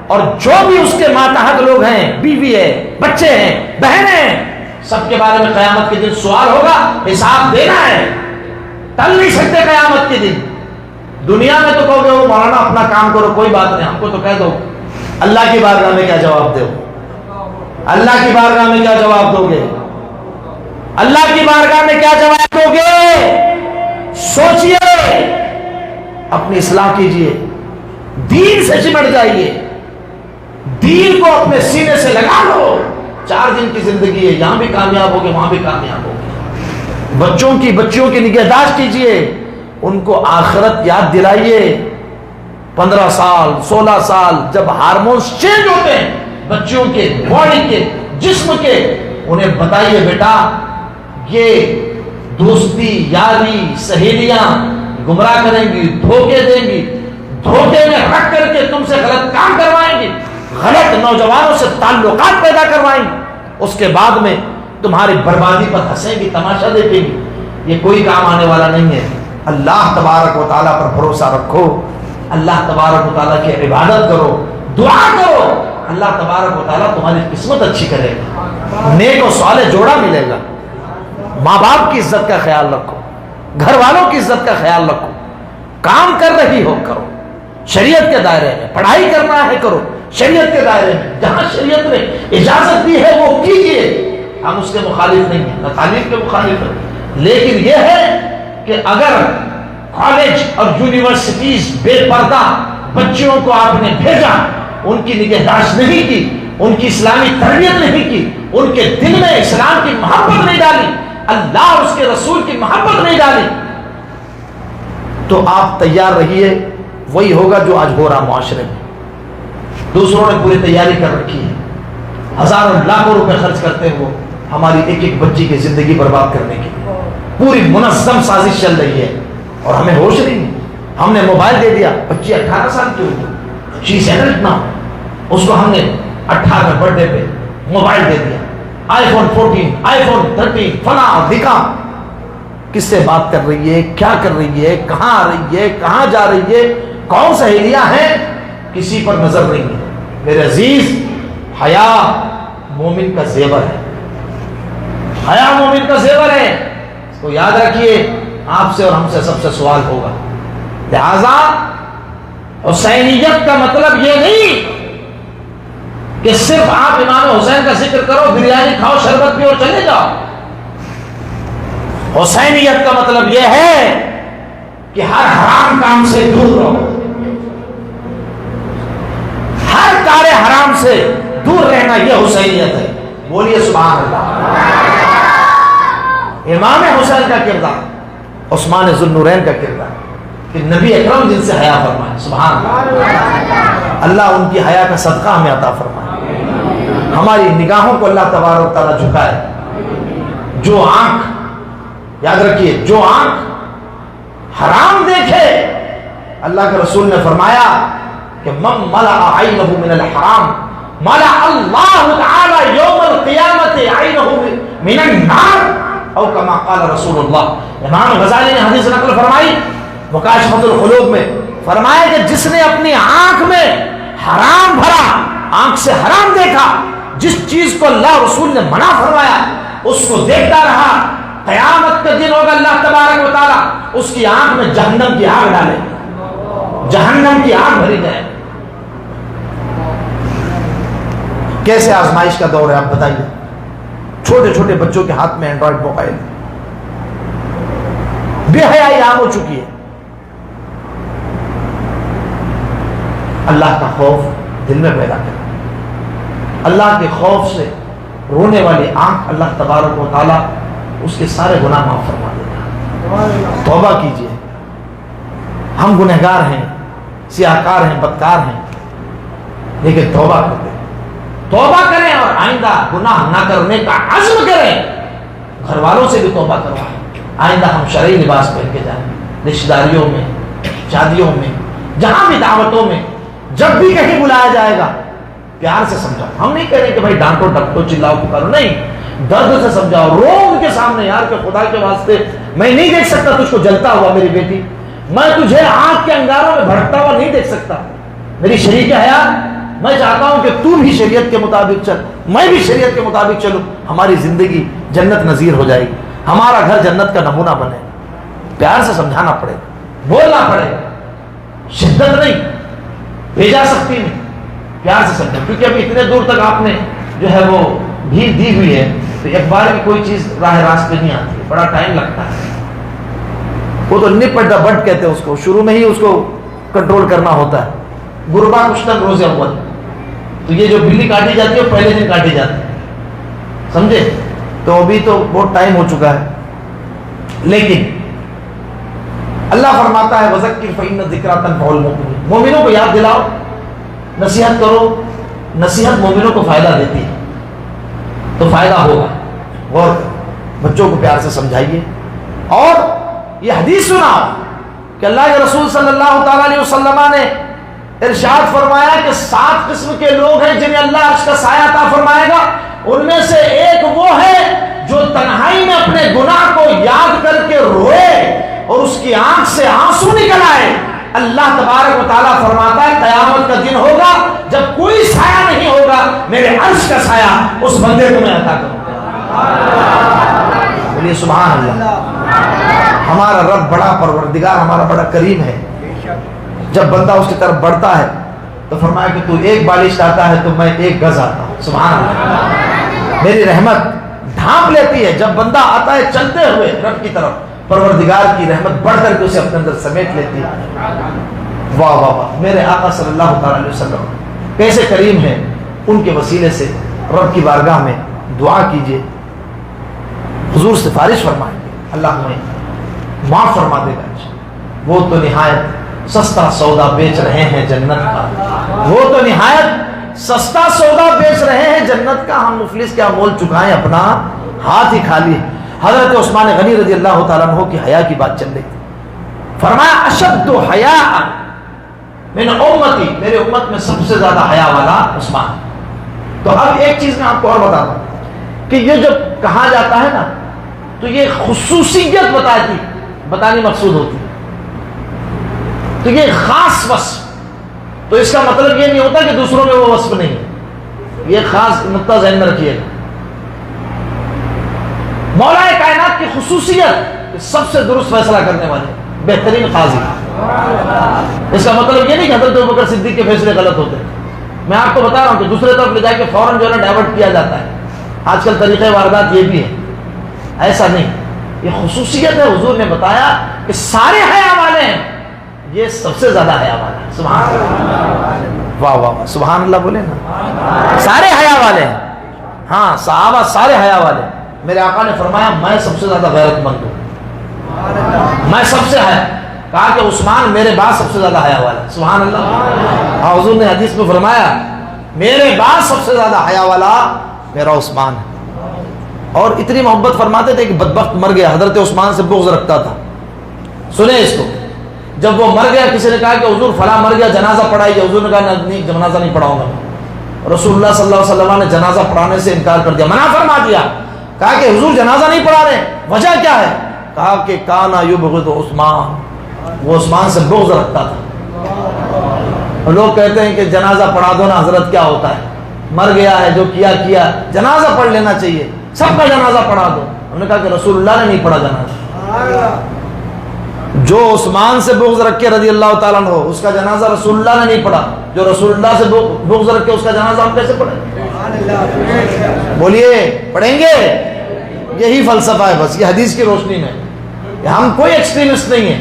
اور جو بھی اس کے ماتحت لوگ ہیں، بیوی ہے، بچے ہیں، بہنیں ہیں، سب کے بارے میں قیامت کے دن سوال ہوگا، حساب دینا ہے. ٹل نہیں سکتے قیامت کے دن. دنیا میں تو کہو گے وہ مولانا اپنا کام کرو، کوئی بات نہیں. ہم کو تو کہہ دو اللہ کی بارگاہ میں کیا جواب دو؟ اللہ کی بارگاہ میں کیا جواب دو گے؟ اللہ کی بارگاہ میں کیا جواب دو گے؟ سوچئے، اپنی اصلاح کیجئے، دین سے چمٹ جائیے، دین کو اپنے سینے سے لگا لو. 4 دن کی زندگی ہے، یہاں بھی کامیاب ہوگے، وہاں بھی کامیاب ہوگے. بچیوں کی نگہداشت کیجئے، ان کو آخرت یاد دلائیے. 15 سال 16 سال جب ہارمونز چینج ہوتے ہیں بچیوں کے، باڈی کے، جسم کے، انہیں بتائیے بیٹا یہ دوستی، یاری، سہیلیاں گمراہ کریں گی، دھوکے دیں گی، دھوکے میں رکھ کر کے تم سے غلط کام کروائیں گی، غلط نوجوانوں سے تعلقات پیدا کروائیں گی. اس کے بعد میں تمہاری بربادی پر ہنسیں گی، تماشا دیکھیں گی. یہ کوئی کام آنے والا نہیں ہے. اللہ تبارک و تعالیٰ پر بھروسہ رکھو، اللہ تبارک و تعالیٰ کی عبادت کرو، دعا کرو. اللہ تبارک و تعالیٰ تمہاری قسمت اچھی کرے گا، نیک و صالح جوڑا ملے گا. ماں باپ کی عزت کا خیال رکھو، گھر والوں کی عزت کا خیال رکھو. کام کر رہی ہو کرو، شریعت کے دائرے میں. پڑھائی کرنا ہے کرو شریعت کے دائرے میں. جہاں شریعت نے اجازت دی ہے وہ کیجیے. ہم اس کے مخالف نہیں ہیں، نہ تعلیم کے مخالف ہیں، لیکن یہ ہے کہ اگر کالج اور یونیورسٹیز بے پردہ بچیوں کو آپ نے بھیجا، ان کی نگہداشت نہیں کی، ان کی اسلامی تربیت نہیں کی، ان کے دل میں اسلام کی محبت نہیں ڈالی، اللہ اور اس کے رسول کی محبت نہیں ڈالی، تو آپ تیار رہیے، وہی ہوگا جو آج ہو رہا معاشرے میں۔ دوسروں نے پوری تیاری کر رکھی ہے، ہزاروں لاکھوں روپے خرچ کرتے ہیں وہ ہماری ایک ایک بچی کی زندگی برباد کرنے کی پوری منظم سازش چل رہی ہے، اور ہمیں ہوش نہیں ہے۔ ہم نے موبائل دے دیا، بچی 18 سال کی ہوئی، شی از ایڈلٹ ناؤ، اس کو ہم نے 18 برتھ ڈے پہ موبائل دے دیا، آئی فون 14، آئی فون 13، فلاں دکھا۔ کس سے بات کر رہی ہے، کیا کر رہی ہے، کہاں آ رہی ہے، کہاں جا رہی ہے، کون سہیلیاں ہیں، کسی پر نظر نہیں ہے۔ میرے عزیز، حیا مومن کا زیور ہے، حیا مومن کا زیور ہے، اس کو یاد رکھیے۔ آپ سے اور ہم سے سب سے سوال ہوگا، لہذا حسینیت کا مطلب یہ نہیں کہ صرف آپ امام حسین کا ذکر کرو، بریانی کھاؤ، شربت پیو اور چلے جاؤ۔ حسینیت کا مطلب یہ ہے کہ ہر حرام کام سے دور رہو، ہر کار حرام سے دور رہنا، یہ حسینیت ہے۔ بولیے سبحان اللہ۔ امام حسین کا کردار، عثمان ذو النورین کا کردار، کہ نبی اکرم جن سے حیا فرمائے، سبحان اللہ، اللہ ان کی حیا کا صدقہ ہمیں عطا فرمائے، ہماری نگاہوں کو اللہ تبارک و تعالیٰ جھکائے۔ جو آنکھ، یاد رکھیے، جو آنکھ حرام دیکھے، اللہ کے رسول نے فرمایا کہ من ملأ عینہ من الحرام ملأ اللہ تعالی یوم القیامت عینہ من النار، او کما قال رسول اللہ۔ امام غزالی نے حدیث نقل فرمائی مکاشفۃ القلوب میں، فرمایا کہ جس نے اپنی آنکھ میں حرام بھرا، آنکھ سے حرام دیکھا، جس چیز کو اللہ رسول نے منع فرمایا اس کو دیکھتا رہا، قیامت کا دن ہوگا اللہ تبارک و تعالیٰ اس کی آنکھ میں جہنم کی آگ ڈالے، جہنم کی آگ بھری جائے۔ کیسے آزمائش کا دور ہے آپ بتائیے؟ چھوٹے چھوٹے بچوں کے ہاتھ میں اینڈرائڈ موبائل، بے حیائی عام ہو چکی ہے۔ اللہ کا خوف دل میں پیدا کریں، اللہ کے خوف سے رونے والی آنکھ اللہ تبارک و تعالیٰ اس کے سارے گناہ معاف فرما دیتا۔ توبہ کیجئے، ہم گنہگار ہیں، سیاہکار ہیں، بدکار ہیں، لیکن توبہ کرتے، توبہ کریں اور آئندہ گناہ نہ کرنے کا عزم کریں۔ گھر والوں سے بھی توبہ کروائیں، آئندہ ہم شرعی لباس پہن کے جائیں، رشتہ داریوں میں، شادیوں میں، جہاں بھی دعوتوں میں، جب بھی کہیں بلایا جائے گا پیار سے سمجھاؤ۔ ہم نہیں کہہ رہے کہ بھائی ڈانٹو ڈپٹو چلاؤ پکارو، نہیں، درد سے سمجھاؤ، رو ان کے سامنے، یار کہ خدا کے واسطے میں نہیں دیکھ سکتا تجھ کو جلتا ہوا میری بیٹی، میں تجھے آنکھ کے انگاروں میں بھڑکتا ہوا نہیں دیکھ سکتا، میری شریک حیات، میں چاہتا ہوں کہ تو بھی شریعت کے مطابق چل، میں بھی شریعت کے مطابق چلوں، ہماری زندگی جنت نظیر ہو جائے گی، ہمارا گھر جنت کا نمونہ بنے۔ پیار سے سمجھانا پڑے گا، بولنا پڑے گا، شدت نہیں، بھیجا سکتی نہیں، پیار سے سمجھا، کیونکہ ابھی اتنے دور تک آپ نے جو ہے وہ بھیڑ دی ہوئی ہے، تو ایک بار کی کوئی چیز راہ راست پہ نہیں آتی ہے، بڑا ٹائم لگتا ہے۔ وہ تو نپ دا بٹ کہتے ہیں اس کو، شروع میں ہی اس کو کنٹرول کرنا ہوتا ہے۔ غربا کشتن روز اول، تو یہ جو بلی کاٹی جاتی ہے وہ پہلے دن کاٹی جاتی ہے، سمجھے؟ تو ابھی تو بہت ٹائم ہو چکا ہے، لیکن اللہ فرماتا ہے وَذَكِّرْ فَإِنَّ الذِّكْرَىٰ تَنفَعُ الْمُؤْمِنِينَ، مومنوں کو یاد دلاؤ، نصیحت کرو، نصیحت مومنوں کو فائدہ دیتی ہے، تو فائدہ ہوگا۔ اور بچوں کو پیار سے سمجھائیے، اور یہ حدیث سناؤ کہ اللہ کے رسول صلی اللہ تعالیٰ علیہ وسلم نے ارشاد فرمایا کہ 7 قسم کے لوگ ہیں جنہیں اللہ عرش کا سایہ عطا فرمائے گا، ان میں سے ایک وہ ہے جو تنہائی میں اپنے گناہ کو یاد کر کے روئے اور اس کی آنکھ سے آنسو نکل آئے۔ اللہ تبارک و تعالیٰ فرماتا ہے قیامت کا دن ہوگا جب کوئی سایہ نہیں ہوگا، میرے عرش کا سایہ اس بندے کو میں عطا کروں گا۔ بولیے سبحان اللہ۔ ہمارا رب بڑا پروردگار، ہمارا بڑا کریم ہے۔ جب بندہ اس کی طرف بڑھتا ہے تو فرمایا کہ تو 1 بالش آتا ہے تو میں 1 گز آتا ہوں، سبحان اللہ۔ میری رحمت ڈھانپ لیتی ہے. جب بندہ آتا ہے چلتے ہوئے رب کی طرف, پروردگار کی رحمت بڑھ کر کے اسے اپنے اندر سمیٹ لیتی ہے. واہ واہ واہ, میرے آقا صلی اللہ تعالی علیہ وسلم کیسے کریم ہیں. ان کے وسیلے سے رب کی بارگاہ میں دعا کیجئے, حضور سفارش فرمائیں, اللہ ہمیں معاف فرما دے گا. وہ تو نہایت سستا سودا بیچ رہے ہیں جنت کا, وہ تو نہایت سستا سودا بیچ رہے ہیں جنت کا, ہم مفلس کیا مول چکائیں, اپنا ہاتھ ہی خالی. حضرت عثمان غنی رضی اللہ تعالیٰ عنہ کی حیا کی بات چل رہی تھی. فرمایا اشد حیاء من امتی, میرے امت میں سب سے زیادہ حیا والا عثمان. تو اب ایک چیز میں آپ کو اور بتاتا ہوں کہ یہ جب کہا جاتا ہے نا تو یہ خصوصیت بتانی مقصود ہوتی ہے, تو یہ خاص وصف. تو اس کا مطلب یہ نہیں ہوتا کہ دوسروں میں وہ وصف نہیں ہے. یہ خاص نقطہ ذہن میں رکھیے گا. مولا کائنات کی خصوصیت سب سے درست فیصلہ کرنے والے, بہترین قاضی. اس کا مطلب یہ نہیں کہ حضرت ابوبکر صدیق کے فیصلے غلط ہوتے ہیں. میں آپ کو بتا رہا ہوں کہ دوسرے طرف لے جا کے فوراً جو ہے نا ڈائیورٹ کیا جاتا ہے. آج کل طریقہ واردات یہ بھی ہے, ایسا نہیں. یہ خصوصیت ہے, حضور نے بتایا کہ سارے حیا والے ہیں, یہ سب سے زیادہ حیا والا ہے. سبحان اللہ, واہ واہ, سبحان اللہ بولے نا. سارے حیا والے ہیں. ہاں صحابہ سارے حیا والے. میرے آقا نے فرمایا میں سب سے زیادہ غیرت مند ہوں, میں سب سے حیا. کہا کہ عثمان میرے بعد سب سے زیادہ حیا والا. سبحان اللہ. ہاں حضور نے حدیث میں فرمایا میرے بعد سب سے زیادہ حیا والا میرا عثمان ہے. اور اتنی محبت فرماتے تھے کہ بدبخت مر گیا, حضرت عثمان سے بغض رکھتا تھا. سنیں اس کو. جب وہ مر گیا, کسی نے کہا کہ حضور فلاں مر گیا, جنازہ پڑھائیے. حضور نے کہا نہیں, جنازہ نہیں پڑھاؤں گا. رسول اللہ صلی اللہ علیہ وسلم نے جنازہ پڑھانے سے انکار کر دیا, منع فرما دیا. کہا کہ حضور جنازہ نہیں پڑھا رہے, وجہ کیا ہے؟ کہا کہ کانا یبغض عثمان, وہ عثمان سے بغض رکھتا تھا. اور لوگ کہتے ہیں کہ جنازہ پڑھا دو نا حضرت, کیا ہوتا ہے, مر گیا ہے, جو کیا, جنازہ پڑھ لینا چاہیے, سب کا جنازہ پڑھا دو. انہوں نے کہا کہ رسول اللہ نے نہیں پڑھا جنازہ. جو عثمان سے بغض رکھ کے رضی اللہ تعالیٰ عنہ, اس کا جنازہ رسول اللہ نے نہیں پڑھا. جو رسول اللہ سے بغض رکھ کے, اس کا جنازہ ہم کیسے پڑھیں؟ بولیے, پڑھیں گے. یہی فلسفہ ہے بس, یہ حدیث کی روشنی میں. ہم کوئی ایکسٹریمسٹ نہیں ہیں,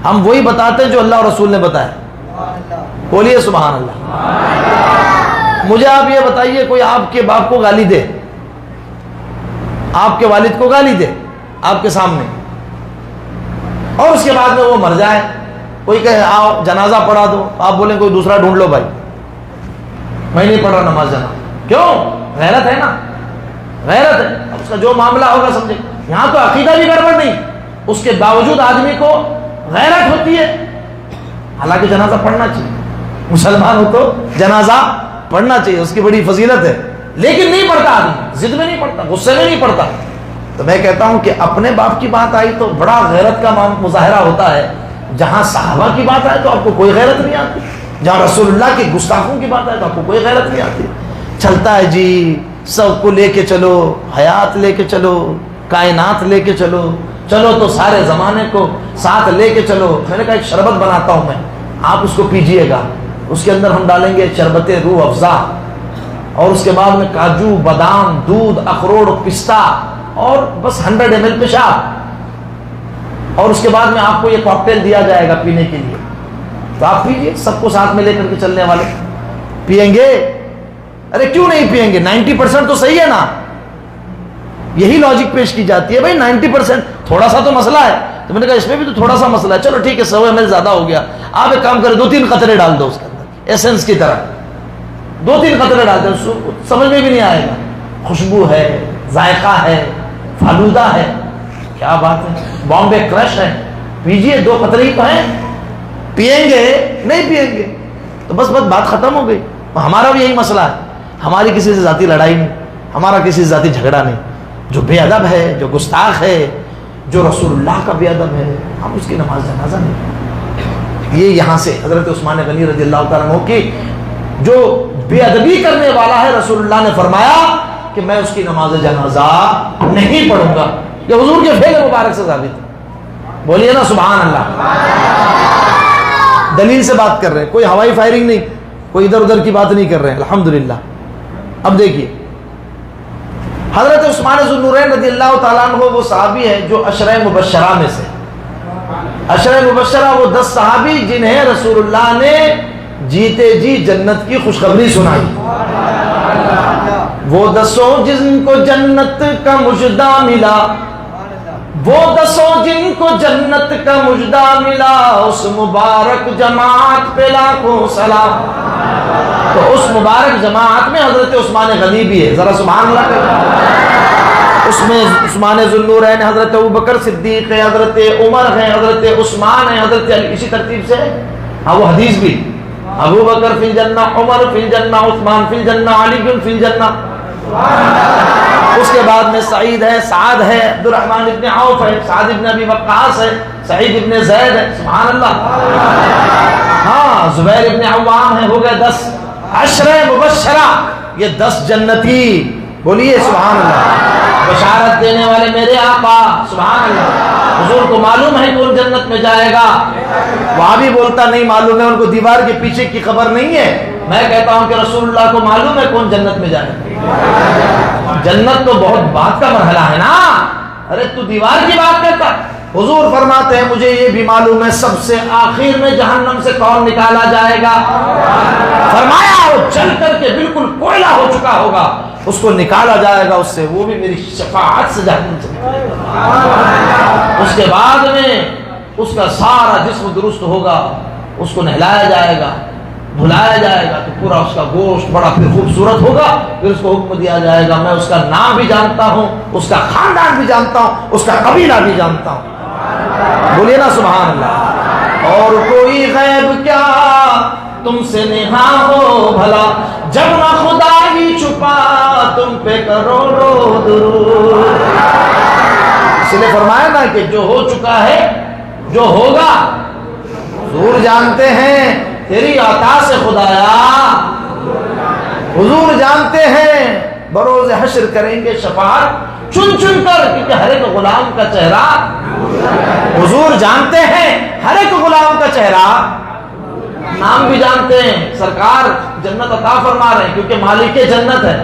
ہم وہی بتاتے ہیں جو اللہ اور رسول نے بتایا. بولیے سبحان اللہ. مجھے آپ یہ بتائیے, کوئی آپ کے باپ کو گالی دے, آپ کے والد کو گالی دے آپ کے سامنے, اور اس کے بعد میں وہ مر جائے, کوئی کہے آؤ جنازہ پڑھا دو, آپ بولیں کوئی دوسرا ڈھونڈ لو بھائی, میں نہیں پڑھ رہا نماز جنازہ. کیوں؟ غیرت ہے نا, غیرت ہے. اب اس کا جو معاملہ ہوگا سمجھے. یہاں تو عقیدہ بھی گڑبڑ نہیں, اس کے باوجود آدمی کو غیرت ہوتی ہے. حالانکہ جنازہ پڑھنا چاہیے, مسلمان ہو تو جنازہ پڑھنا چاہیے, اس کی بڑی فضیلت ہے. لیکن نہیں پڑھتا آدمی, ضد میں نہیں پڑھتا, غصے میں نہیں پڑھتا. تو میں کہتا ہوں کہ اپنے باپ کی بات آئی تو بڑا غیرت کا مظاہرہ ہوتا ہے. جہاں صحابہ کی بات آئے تو آپ کو کوئی غیرت نہیں آتی, جہاں رسول اللہ کی گستاخوں کی بات آئے تو آپ کو کوئی غیرت نہیں آتی. چلتا ہے جی, سب کو لے کے چلو, حیات لے کے چلو, کائنات لے کے چلو, چلو تو سارے زمانے کو ساتھ لے کے چلو. میں نے کہا ایک شربت بناتا ہوں میں, آپ اس کو پیجئے گا. اس کے اندر ہم ڈالیں گے شربت روح افزا, اور اس کے بعد میں کاجو, بادام, دودھ, اخروٹ, پستہ, اور بس 100 ml پیشاب, اور اس کے بعد میں آپ کو یہ کاکٹیل دیا جائے گا پینے کے لیے. تو آپ پیجئے, سب کو ساتھ میں لے کر کے چلنے والے. پیئیں گے؟ ارے کیوں نہیں پیئیں گے, 90% تو صحیح ہے نا. یہی لاجک پیش کی جاتی ہے بھائی 90%, تھوڑا سا تو مسئلہ ہے. تو میں نے کہا اس میں بھی تو تھوڑا سا مسئلہ ہے, چلو ٹھیک ہے 100 ml زیادہ ہو گیا, آپ ایک کام کریں 2-3 قطرے ڈال دو اس کے اندر, ایسنس کی طرح 2-3 قطرے ڈال دیں, سمجھ میں بھی نہیں آئے گا. خوشبو ہے, ذائقہ ہے, فالودہ ہے, کیا بات ہے, بامبے کرش ہے. پیجئے, 2 قطرے ہی تو ہیں. پیئیں گے؟ نہیں پیئیں گے تو بس بات ختم ہو گئی. ہمارا بھی یہی مسئلہ ہے, ہماری کسی سے ذاتی لڑائی نہیں, ہمارا کسی سے ذاتی جھگڑا نہیں. جو بے ادب ہے, جو گستاخ ہے, جو رسول اللہ کا بے ادب ہے, ہم اس کی نماز جنازہ نہیں. یہ یہاں سے حضرت عثمان غنی رضی اللہ تعالیٰ عنہ کی جو بے ادبی کرنے والا ہے, رسول اللہ نے فرمایا کہ میں اس کی نماز جنازہ نہیں پڑھوں گا. یہ حضور کے فعل مبارک سے ثابت ہے. بولیے نا سبحان اللہ. دلیل سے بات کر رہے ہیں, کوئی ہوائی فائرنگ نہیں, کوئی ادھر ادھر کی بات نہیں کر رہے ہیں. الحمدللہ. اب دیکھیے حضرت عثمان ذوالنورین رضی اللہ تعالیٰ عنہ وہ صحابی ہے جو عشرہ مبشرہ میں سے، عشرہ مبشرہ وہ 10 صحابی جنہیں رسول اللہ نے جیتے جی جنت کی خوشخبری سنائی، وہ 10 جن کو جنت کا مژدہ ملا، وہ 10 جن کو جنت کا مژدہ ملا، اس مبارک جماعت پہ لاکھوں سلام۔ تو اس مبارک جماعت میں حضرت عثمان غنی بھی ہے، ذرا سبحان اللہ کریں۔ اس میں عثمان ذوالنورین، حضرت ابوبکر صدیق ہے، حضرت عمر ہے، حضرت عثمان ہے، حضرت علی، اسی ترتیب سے ہاں وہ حدیث بھی، ابوبکر فی الجنہ، عمر فی الجنہ، عثمان فی الجنہ، علی فی الجنہ۔ اس کے بعد میں سعید ہے، سعد ہے، عبد الرحمن ابن عوف ہے، سعد ابن ابی وقاص ہے، سعید ابن زید ہے، سبحان اللہ، ہاں زبیر ابن عوام ہے، ہو گئے 10 عشرہ مبشرہ، یہ 10 جنتی، بولیے سبحان اللہ، بشارت دینے والے میرے آقا، سبحان اللہ۔ حضور کو معلوم ہے کون جنت میں جائے گا، وہاں بھی بولتا نہیں معلوم ہے، ان کو دیوار کے پیچھے کی خبر نہیں ہے، میں کہتا ہوں کہ رسول اللہ کو معلوم ہے کون جنت میں جائے گا۔ جنت تو بہت بات کا مرحلہ ہے نا، ارے تو دیوار کی بات کرتا۔ حضور فرماتے ہیں مجھے یہ بھی معلوم ہے سب سے آخر میں جہنم سے کون نکالا جائے گا، فرمایا وہ جل کر کے بالکل کوئلہ ہو چکا ہوگا، اس کو نکالا جائے گا اس سے، وہ بھی میری شفاعت سے جہنم سے۔ اس کے بعد میں اس کا سارا جسم درست ہوگا، اس کو نہلایا جائے گا، دھلایا جائے گا، تو پورا اس کا گوشت بڑا پھر خوبصورت ہوگا، پھر اس کو حکم دیا جائے گا میں اس کا نام بھی جانتا ہوں، اس کا خاندان بھی جانتا ہوں، اس کا قبیلہ بھی جانتا ہوں، بولیے نا سبحان اللہ۔ اور کوئی غیب کیا تم سے نہا ہو بھلا، جب نہ خدا ہی چھپا تم پہ کروڑوں درود۔ اس نے فرمایا نا کہ جو ہو چکا ہے، جو ہوگا، حضور جانتے ہیں تیری عطا سے خدایا، حضور جانتے ہیں بروز حشر کریں گے شفاعت چن چن کر، کیونکہ ہر ایک غلام کا چہرہ، حضور جانتے ہیں ہر ایک غلام کا چہرہ، نام بھی جانتے ہیں، سرکار جنت عطا فرما رہے ہیں کیونکہ مالک جنت ہے،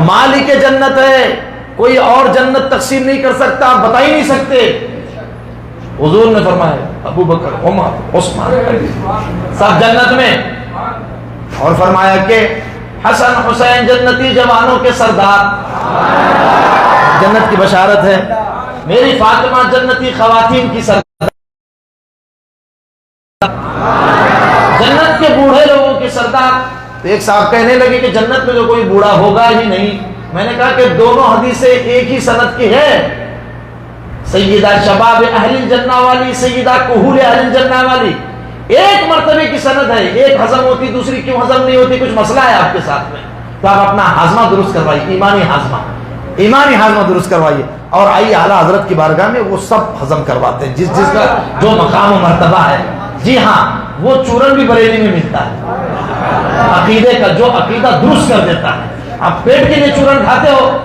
مالک جنت ہے، کوئی اور جنت تقسیم نہیں کر سکتا، آپ بتا ہی نہیں سکتے۔ حضور نے فرمایا ابو بکر، عمر، عثمان، علی سب جنت میں، اور فرمایا کہ حسن حسین جنتی جوانوں کے سردار، جنت کی بشارت ہے، میری فاطمہ جنتی خواتین کی سردار، جنت کے بوڑھے لوگوں کے سردار۔ تو ایک صاحب کہنے لگے کہ جنت میں تو کوئی بوڑھا ہوگا ہی نہیں، میں نے کہا کہ دونوں حدیثیں ایک ہی سند کی ہے، سیدہ شباب اہل الجنہ والی، سیدہ کہول اہل الجنہ والی، ایک مرتبے کی سند ہے، ایک ہضم ہوتی دوسری کیوں ہضم نہیں ہوتی، کچھ مسئلہ ہے آپ کے ساتھ میں، تو آپ اپنا ہاضمہ درست کروائیے، ایمانی ہاضمہ درست کروائیے، اور آئیے اعلیٰ حضرت کی بارگاہ میں وہ سب ہضم کرواتے ہیں، جس کا جو مقام و مرتبہ ہے۔ جی ہاں، وہ چورن بھی بریلی میں ملتا ہے، عقیدے کا جو عقیدہ درست کر دیتا ہے۔ آپ پیٹ کے لیے چورن کھاتے ہو،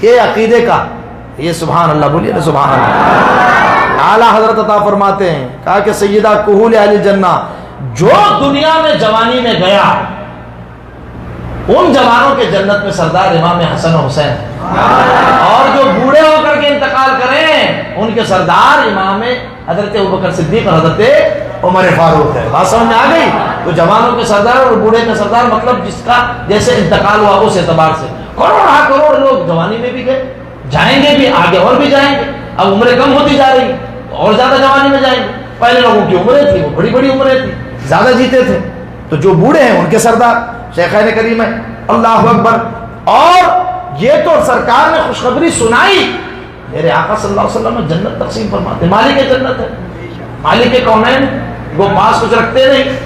یہ عقیدے کا، یہ سبحان اللہ، بولیے نا سبحان اللہ۔ اعلیٰ حضرت عطا فرماتے ہیں، کہا کہ سیدہ کہول اہل الجنہ جو دنیا میں جوانی میں گیا، ان جوانوں کے جنت میں سردار امام حسن و حسین، اور جو بوڑھے ہو کر کے انتقال کریں ان کے سردار امام حضرت ابوبکر صدیق اور حضرت عمر فاروق ہے۔ بات سمجھ میں آ گئی؟ تو جوانوں کے سردار اور بوڑھے کے سردار، مطلب جس کا جیسے انتقال ہوا اس اعتبار سے، کروڑ لوگ جوانی میں بھی گئے، جائیں گے بھی، آگے اور بھی جائیں گے، اب عمریں کم ہوتی جا رہی تو اور زیادہ جوانی میں جائیں گے، پہلے لوگوں کی عمریں تھی وہ بڑی بڑی عمریں تھی، زیادہ جیتے تھے، تو جو بوڑھے ہیں ان کے سردار شیخین کریم ہے، اللہ اکبر۔ اور یہ تو سرکار نے خوشخبری سنائی، میرے آقا صلی اللہ علیہ وسلم نے جنت تقسیم فرماتے، مالک جنت ہے، مالک کونین، وہ پاس کچھ رکھتے نہیں،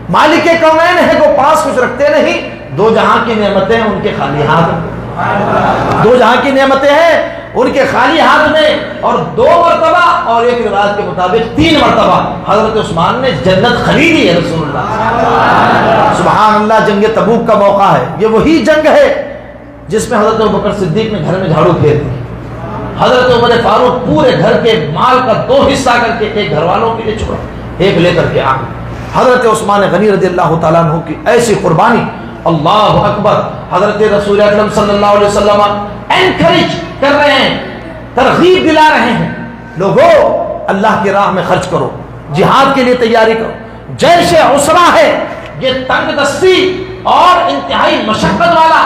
مالک کونین ہے، وہ پاس کچھ رکھتے نہیں، دو جہاں کی نعمتیں ان کے خالی ہاتھ، دو جہاں کی نعمتیں ہیں ان کے خالی ہاتھ میں، اور 2 مرتبہ اور ایک روایت کے مطابق 3 مرتبہ حضرت عثمان نے جنت خریدی ہے رسول اللہ، سبحان اللہ۔ جنگ تبوک کا موقع ہے، یہ وہی جنگ ہے جس میں حضرت ابوبکر صدیق نے گھر میں جھاڑو پھیر دی، حضرت عمر فاروق پورے گھر کے مال کا 2 حصہ کر کے ایک گھر والوں کے لیے چھوڑا، ایک لے کر کے آ، حضرت عثمان غنی رضی اللہ تعالیٰ عنہ کی ایسی قربانی، اللہ اکبر. حضرت رسول اکرم صلی اللہ علیہ وسلم انکریج کر رہے ہیں, ترغیب دلا رہے ہیں, لوگوں اللہ کی راہ میں خرچ کرو, جہاد کے لیے تیاری کرو. جیش عسرہ ہے, یہ تنگ دستی اور انتہائی مشقت والا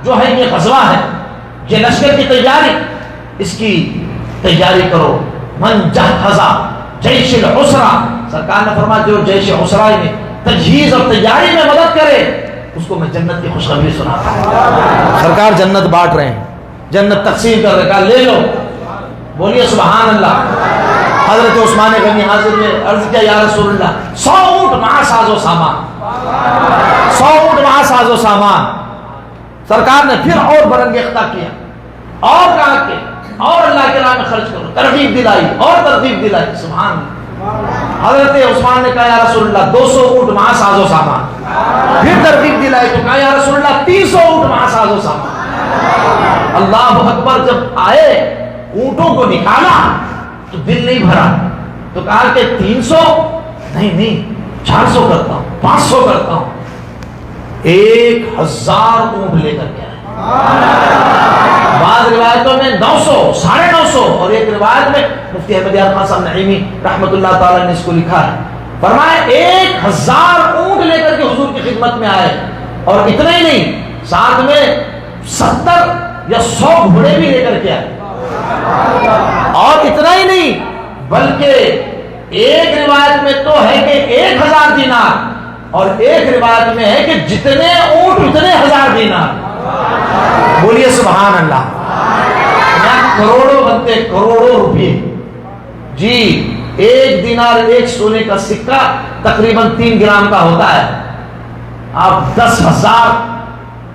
جو ہے یہ غزوہ ہے, یہ لشکر کی تیاری, اس کی تیاری کرو. من جہز جیش العسرہ, سرکار نے فرمایا جو جیش عسرہ میں تجہیز اور تیاری میں مدد کرے اس کو میں جنت کی خوشخبری سناتا ہوں. سرکار جنت بانٹ رہے ہیں, جنت تقسیم کر رہے, کہا لے لو. بولیے سبحان اللہ. حضرت عثمان غنی حاضر نے عرض کیا یا رسول اللہ 100 اونٹ مع ساز و سامان, 100 اونٹ مع ساز و سامان. سرکار نے پھر اور برانگیختہ کیا اور کہا کہ اور اللہ کے راہ میں خرچ کرو, ترغیب دلائی اور ترغیب دلائی. سبحان اللہ. حضرت عثمان نے کہا یا رسول اللہ 200 اونٹ مع ساز و سامان. پھر ترغیب دلائی تو کہا یا رسول اللہ 300 اونٹ مع ساز و سامان. اللہ اکبر. جب آئے اونٹوں کو نکالا تو دل نہیں بھرا, تو کہا کہ 300 نہیں 400 کرتا ہوں, 500 کرتا ہوں. 1000 اونٹ لے کر کے آئے. بعض روایتوں میں 900, 950, اور ایک روایت میں مفتی احمد یار خان صاحب نعیمی رحمۃ اللہ تعالی نے اس کو لکھا ہے, فرمایا 1000 اونٹ لے کر کے حضور کی خدمت میں آئے, اور اتنا ہی نہیں ساتھ میں 70 یا 100 گھوڑے بھی لے کر کے آئے. اور اتنا ہی نہیں بلکہ ایک روایت میں تو ہے کہ 1000 دینار, اور ایک روایت میں ہے کہ جتنے اونٹ اتنے 1000 دینار. بولیے سبحان اللہ. کروڑوں بنتے, کروڑوں روپے. جی ایک دینار, ایک سونے کا سکہ تقریباً 3 گرام کا ہوتا ہے. آپ 10,000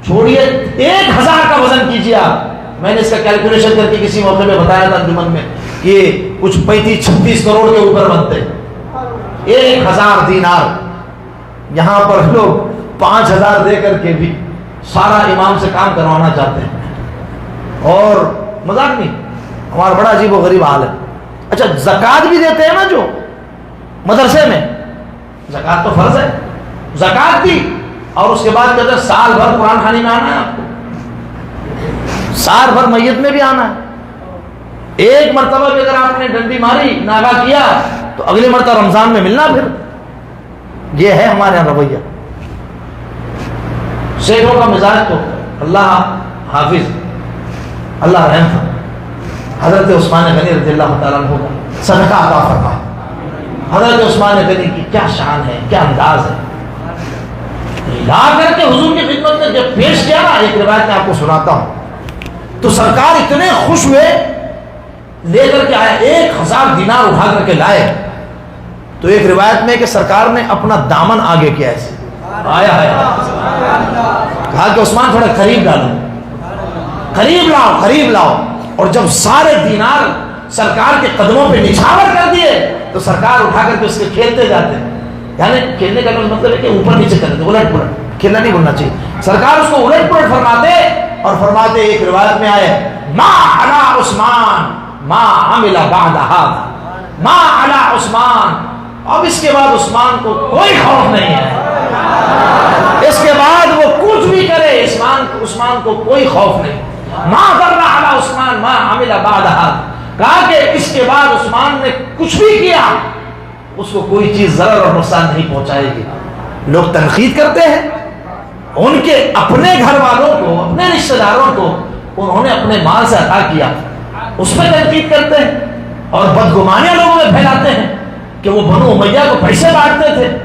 چھوڑیے, 1000 کا وزن کیجیے آپ. میں نے اس کا کیلکولیشن کر کے کسی موقع میں بتایا تھا انجمن میں کہ کچھ 35-36 کروڑ کے اوپر بنتے. 1000 دینار. یہاں پر لوگ 5000 دے کر کے بھی سارا امام سے کام کروانا چاہتے ہیں. اور مذاق نہیں, ہمارا بڑا عجیب و غریب حال ہے. اچھا زکوٰۃ بھی دیتے ہیں نا جو مدرسے میں, زکوٰۃ تو فرض ہے, زکوٰۃ دی اور اس کے بعد کہتے ہیں سال بھر قرآن خوانی میں آنا ہے آپ کو, سال بھر میت میں بھی آنا ہے. ایک مرتبہ بھی اگر آپ نے ڈنڈی ماری, ناغا کیا, تو اگلی مرتبہ رمضان میں ملنا. پھر یہ ہے ہمارے یہاں رویہ. شیخوں کا مزاج تو اللہ حافظ, اللہ رحم تھا. حضرت عثمان غنی رضی اللہ تعالیٰ عنہ کا صدقہ عطا فرمائے. حضرت عثمان غنی کی کیا شان ہے, کیا انداز ہے. لا کر کے حضور کی خدمت میں جب پیش کیا نا, ایک روایت میں آپ کو سناتا ہوں, تو سرکار اتنے خوش ہوئے, لے کر کے آئے, 1000 دینار اٹھا کر کے لائے. تو ایک روایت میں کہ سرکار نے اپنا دامن آگے کیا, ایسے آیا ہے, کہا کہ عثمان تھوڑا قریب ڈالو, قریب لاؤ, قریب لاؤ. اور جب سارے دینار سرکار کے قدموں پہ نچھاور کر دیے تو سرکار اٹھا کر کے اس کے کھیلتے جاتے. یعنی کھیلنے کا مطلب ہے کہ اوپر نیچے کرتے, الٹ پلٹ, کھیلنا نہیں بولنا چاہیے. سرکار اس کو الٹ پلٹ فرماتے اور فرماتے, ایک روایت میں آئے ما علی عثمان ما عمل بعد هذا, ما علی عثمان, اب اس کے بعد عثمان کو کوئی خوف نہیں ہے, اس کے بعد وہ کچھ بھی کرے عثمان کو کوئی خوف نہیں. ما ضر علی عثمان ما عمل بعد هذا, کہا کہ اس کے بعد عثمان نے کچھ بھی کیا اس کو کوئی چیز ضرر اور نقصان نہیں پہنچائے گی. لوگ تنقید کرتے ہیں, ان کے اپنے گھر والوں کو, اپنے رشتہ داروں کو انہوں نے اپنے مال سے عطا کیا, اس پہ تنقید کرتے ہیں اور بدگمانیاں لوگوں میں پھیلاتے ہیں کہ وہ بنو امیہ کو پیسے بانٹتے تھے.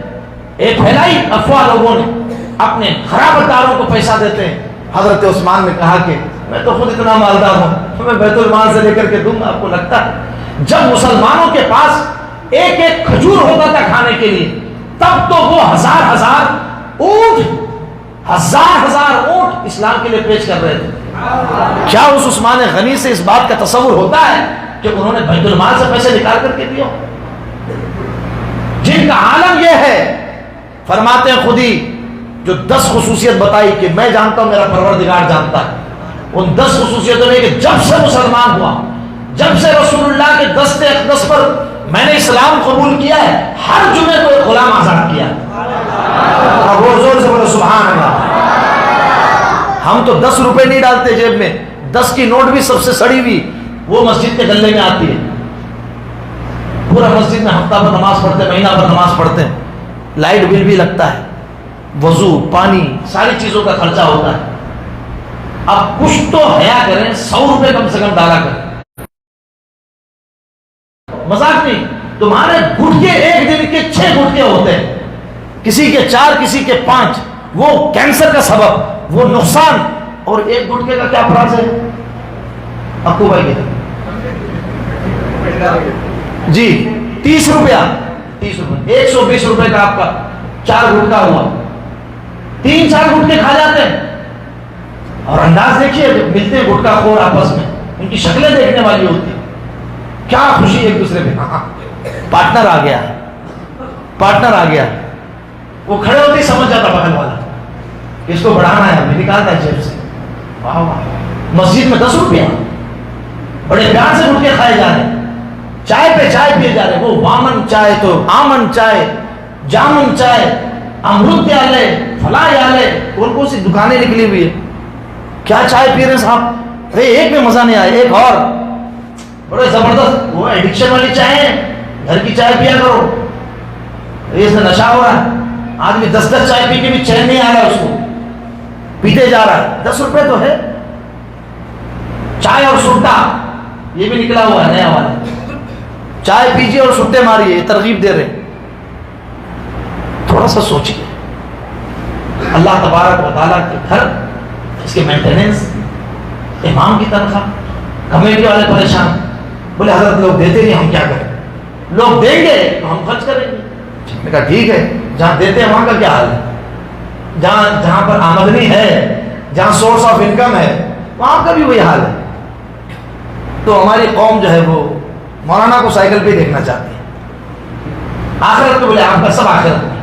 ایک پھیلائی افواہ لوگوں نے, اپنے خراب داروں کو پیسہ دیتے ہیں. حضرت عثمان نے کہا کہ میں تو خود اتنا مالدار ہوں, میں بیت المال سے لے کر کے دوں گا. آپ کو لگتا ہے جب مسلمانوں کے پاس ایک ایک کھجور ہوتا تھا کھانے کے لیے, تب تو وہ 1000 اونٹ, 1000 اونٹ اسلام کے لیے پیش کر رہے تھے. کیا اس عثمان غنی سے اس بات کا تصور ہوتا ہے کہ انہوں نے بیت المال سے پیسے نکال کر کے دیا؟ جن کا عالم یہ ہے, فرماتے ہیں خود ہی جو 10 خصوصیت بتائی کہ میں جانتا ہوں, میرا پروردگار جانتا ہے, ان 10 خصوصیتوں میں کہ جب سے مسلمان ہوا, جب سے رسول اللہ کے دست اقدس پر میں نے اسلام قبول کیا ہے, ہر جمعے کو ایک غلام آزاد کیا. اب زور سے بولو سبحان اللہ. ہم تو 10 روپے نہیں ڈالتے جیب میں، 10 کی نوٹ بھی سب سے سڑی ہوئی وہ مسجد کے گلے میں آتی ہے. پورا مسجد میں ہفتہ بھر نماز پڑھتے ہیں، مہینہ بھر نماز پڑھتے ہیں، لائٹ بل بھی لگتا ہے، وضو، پانی، ساری چیزوں کا خرچہ ہوتا ہے. اب کچھ تو حیا کریں، 100 روپے کم سے کم ڈالا کریں. مذاق نہیں، تمہارے گٹکے ایک دن کے 6 گٹکے ہوتے ہیں، کسی کے 4 کسی کے 5، وہ کینسر کا سبب، وہ نقصان. اور ایک گٹکے کا کیا پرائز ہے ابو بھائی کے؟ جی 30 روپیہ، 30 روپے، 120 روپے کا آپ کا 4 گٹکا ہوا. 3-4 گٹکے کھا جاتے ہیں. اور انداز دیکھیے جب ملتے ہیں گٹکا خور آپس میں، ان کی شکلیں دیکھنے والی ہوتی ہیں، کیا خوشی ایک دوسرے میں. پارٹنر آ گیا، پارٹنر آ گیا، وہ کھڑے ہوتے ہی سمجھ جاتا بغل والا کہ اس کو بڑھانا ہے، ہمیں نکالتا ہے جیب سے. واہ واہ. مسجد میں 10 روپیہ، بڑے پیار سے گٹکے کھائے جا رہے ہیں، چائے پہ چائے پیے جا رہے ہیں. وہ وامن چائے تو آمن چائے، جامن چائے، امرت یالے، فلاں یالے، کون سی دکانیں نکلی ہوئی ہے. کیا چائے پی رہے ہیں صاحب؟ ارے ایک میں مزہ نہیں آیا، ایک اور بڑے زبردست. وہ ایڈکشن والی چائے ہے، گھر کی چائے پیا کرو. یہ سے نشہ ہو رہا ہے، آدمی 10 چائے پی کے بھی چین نہیں آ رہا ہے، اس کو پیتے جا رہا ہے. 10 روپے تو ہے. چائے اور سٹا یہ بھی نکلا ہوا ہے نیا والا، چائے پیجیے اور سٹے ماریے، یہ ترغیب دے رہے ہیں. تھوڑا سا سوچیے، اللہ تبارک و تعالیٰ کے گھر، اس کے مینٹیننس، امام کی تنخواہ، کمیٹی والے پریشان. بولے حضرت لوگ دیتے نہیں، ہم کیا کریں؟ لوگ دیں گے تو ہم خرچ کریں گے. میں کہا ٹھیک ہے، جہاں دیتے ہیں وہاں کا کیا حال ہے؟ جہاں پر آمدنی ہے، جہاں سورس آف انکم ہے، وہاں کا بھی وہی حال ہے. تو ہماری قوم جو ہے وہ مولانا کو سائیکل پہ دیکھنا چاہتی ہے. آخرت کو بولے آپ کا سب آخرت میں،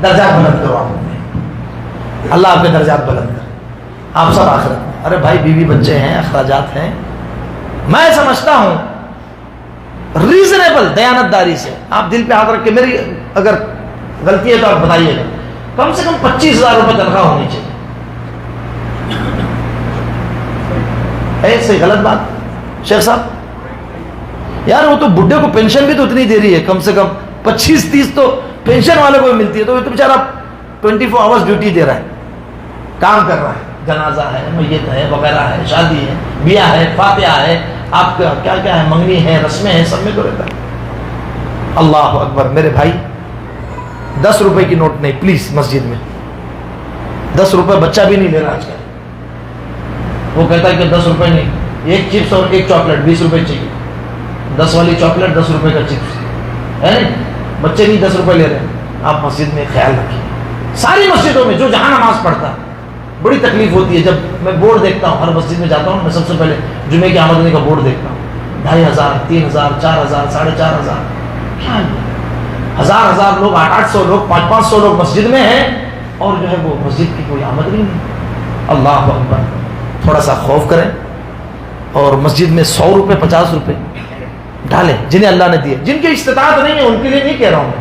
درجات بلند کرو. آپ اللہ آپ کے درجات بلند کرے، آپ سب آخرت میں. ارے بھائی بیوی بچے ہیں، اخراجات ہیں. میں سمجھتا ہوں ریزنیبل دیانتداری سے آپ دل پہ ہاتھ رکھ کے، میری اگر غلطی ہے تو آپ بتائیے گا، کم سے کم 25,000 روپے تنخواہ ہونی چاہیے. ایسے غلط بات شیخ صاحب؟ یار وہ تو بڈھے کو پینشن بھی تو اتنی دے رہی ہے، کم سے کم 25-30 تو پینشن والے کو ملتی ہے. تو یہ تو بیچارہ 24 آورس ڈیوٹی دے رہا ہے، کام کر رہا ہے. جنازہ ہے، میت ہے، وغیرہ ہے، شادی ہے، بیاہ ہے، فاتحہ ہے، آپ کا کیا کیا ہے، منگنی ہے، رسمیں ہیں، سب میں تو رہتا ہے. اللہ اکبر. میرے بھائی 10 روپے کی نوٹ نہیں پلیز مسجد میں. 10 روپے بچہ بھی نہیں لے رہا آج کل. وہ کہتا ہے کہ 10 روپے نہیں، ایک چپس اور ایک چاکلیٹ 20 روپے چاہیے. 10 والی چاکلیٹ 10 روپے کا چپس ہے نہیں. بچے نہیں 10 روپے لے رہے ہیں. آپ مسجد میں خیال رکھیے. ساری مسجدوں میں جو جہاں نماز پڑھتا ہے بڑی تکلیف ہوتی ہے. جب میں بورڈ دیکھتا ہوں، ہر مسجد میں جاتا ہوں، میں سب سے پہلے جمعے کی آمدنی کا بورڈ دیکھتا ہوں. 2,500، 3,000، 4,000، 4,500. کیا ہے 1,000 لوگ، 800 لوگ، 500 لوگ مسجد میں ہیں، اور جو ہے وہ مسجد کی کوئی آمدنی نہیں. اللہ اکبر. تھوڑا سا خوف کریں اور مسجد میں 100 روپے 50 روپے ڈالیں جنہیں اللہ نے دیے. جن کی استطاعت نہیں ہے ان کے لیے نہیں کہہ رہا ہوں،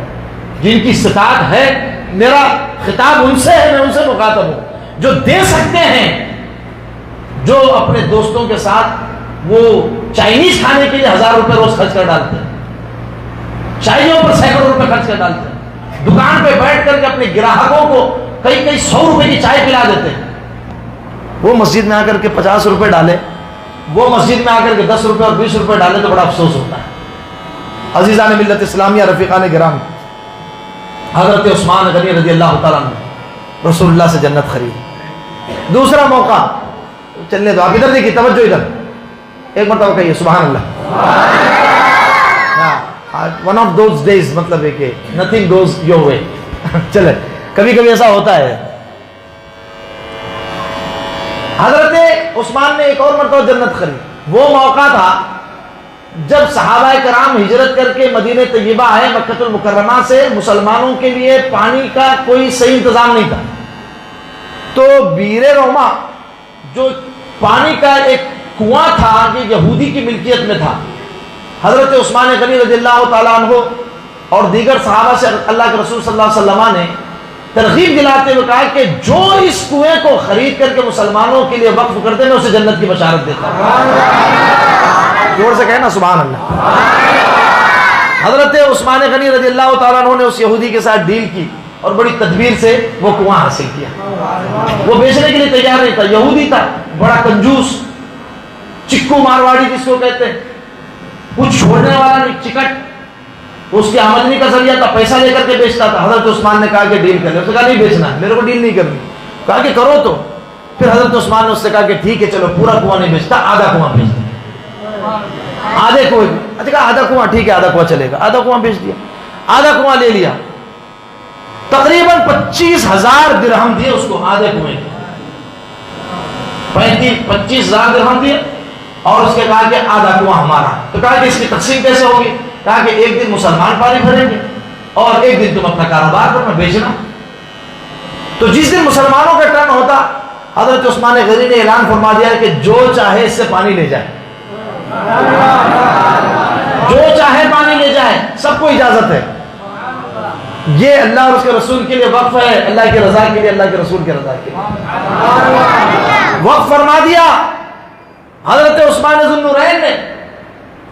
جن کی استطاعت ہے میرا خطاب ان سے ہے، میں ان سے مخاطب ہوں. جو دے سکتے ہیں، جو اپنے دوستوں کے ساتھ وہ چائنیز کھانے کے لیے 1,000 روپے روز خرچ کر ڈالتے ہیں، چائنیوں پر سینکڑوں روپے خرچ کر ڈالتے ہیں، دکان پہ بیٹھ کر کے اپنے گراہکوں کو کئی 100 روپے کی چائے پلا دیتے ہیں. وہ مسجد میں آ کر کے 50 روپے ڈالے، وہ مسجد میں آ کر کے 10 روپے اور 20 روپے ڈالے تو بڑا افسوس ہوتا ہے. عزیزان ملت اسلامیہ، رفیقان گرامی، حضرت عثمان غنی رضی اللہ تعالیٰ عنہ رسول اللہ سے جنت خرید. دوسرا موقع چلنے دو، آپ ادھر دیکھیے، توجہ ادھر، ایک مرتبہ کہیے سبحان اللہ. ون آف دوز ڈیز، مطلب ہے کہ نتھنگ گوز یور وے. چلے کبھی کبھی ایسا ہوتا ہے. حضرت عثمان نے ایک اور مرتبہ جنت خرید. وہ موقع تھا جب صحابہ کرام ہجرت کر کے مدینہ طیبہ آئے مکہ المکرمہ سے. مسلمانوں کے لیے پانی کا کوئی صحیح انتظام نہیں تھا. تو بیر روما جو پانی کا ایک کنواں تھا یہ یہودی کی ملکیت میں تھا. حضرت عثمان غنی رضی اللہ تعالیٰ عنہ اور دیگر صحابہ سے اللہ کے رسول صلی اللہ علیہ وسلم نے ترغیب دلاتے ہوئے کہا کہ جو اس کنویں کو خرید کر کے مسلمانوں کے لیے وقف کرتے میں اسے جنت کی بشارت دیتا ہوں. جوڑ سے کہنا سبحان اللہ. حضرت عثمان غنی رضی اللہ تعالیٰ عنہ نے اس یہودی کے ساتھ ڈیل کی اور بڑی تدبیر سے وہ کنواں حاصل کیا. وہ بیچنے کے لیے تیار نہیں تھا, یہودی تھا, بڑا کنجوس, چکو مارواڑی جس کو کہتے ہیں, کچھ چھوڑنے والا نہیں, چکٹ. اس کی آمدنی کا ذریعہ تھا, پیسہ لے کر کے بیچتا تھا. حضرت عثمان نے کہا کہ ڈیل کر لے. اس نے کہا نہیں بیچنا, میرے کو ڈیل نہیں کرنی. کہا کہ کرو تو. پھر حضرت عثمان نے اس سے کہا کہ ٹھیک ہے چلو پورا کنواں نہیں بیچتا, آدھا کنواں بیچ دیں, آدھے کنویں. اچھا کہا آدھا کنواں ٹھیک ہے, آدھا کنواں چلے گا. آدھا کنواں بیچ دیا, آدھا کنواں لے لیا. تقریباً 25,000 درہم دیے اس کو آدھے کنویں کے. 25,000 درہم دیے اور اس کے کہا کہ آدھا کنواں ہمارا. تو کہا کہ اس کی تقسیم کیسے ہوگی؟ کہا کہ ایک دن مسلمان پانی بھریں گے اور ایک دن تم اپنا کاروبار کرنا, بیچنا. تو جس دن مسلمانوں کا ٹرن ہوتا, حضرت عثمان غنی نے اعلان فرما دیا کہ جو چاہے اس سے پانی لے جائے, جو چاہے پانی لے جائے, سب کو اجازت ہے. یہ اللہ اور اس کے رسول کے لیے وقف ہے, اللہ کی رضا کے لیے, اللہ کے رسول کے رضا کے لیے وقف فرما دیا. حضرت عثمان ذو النورین نے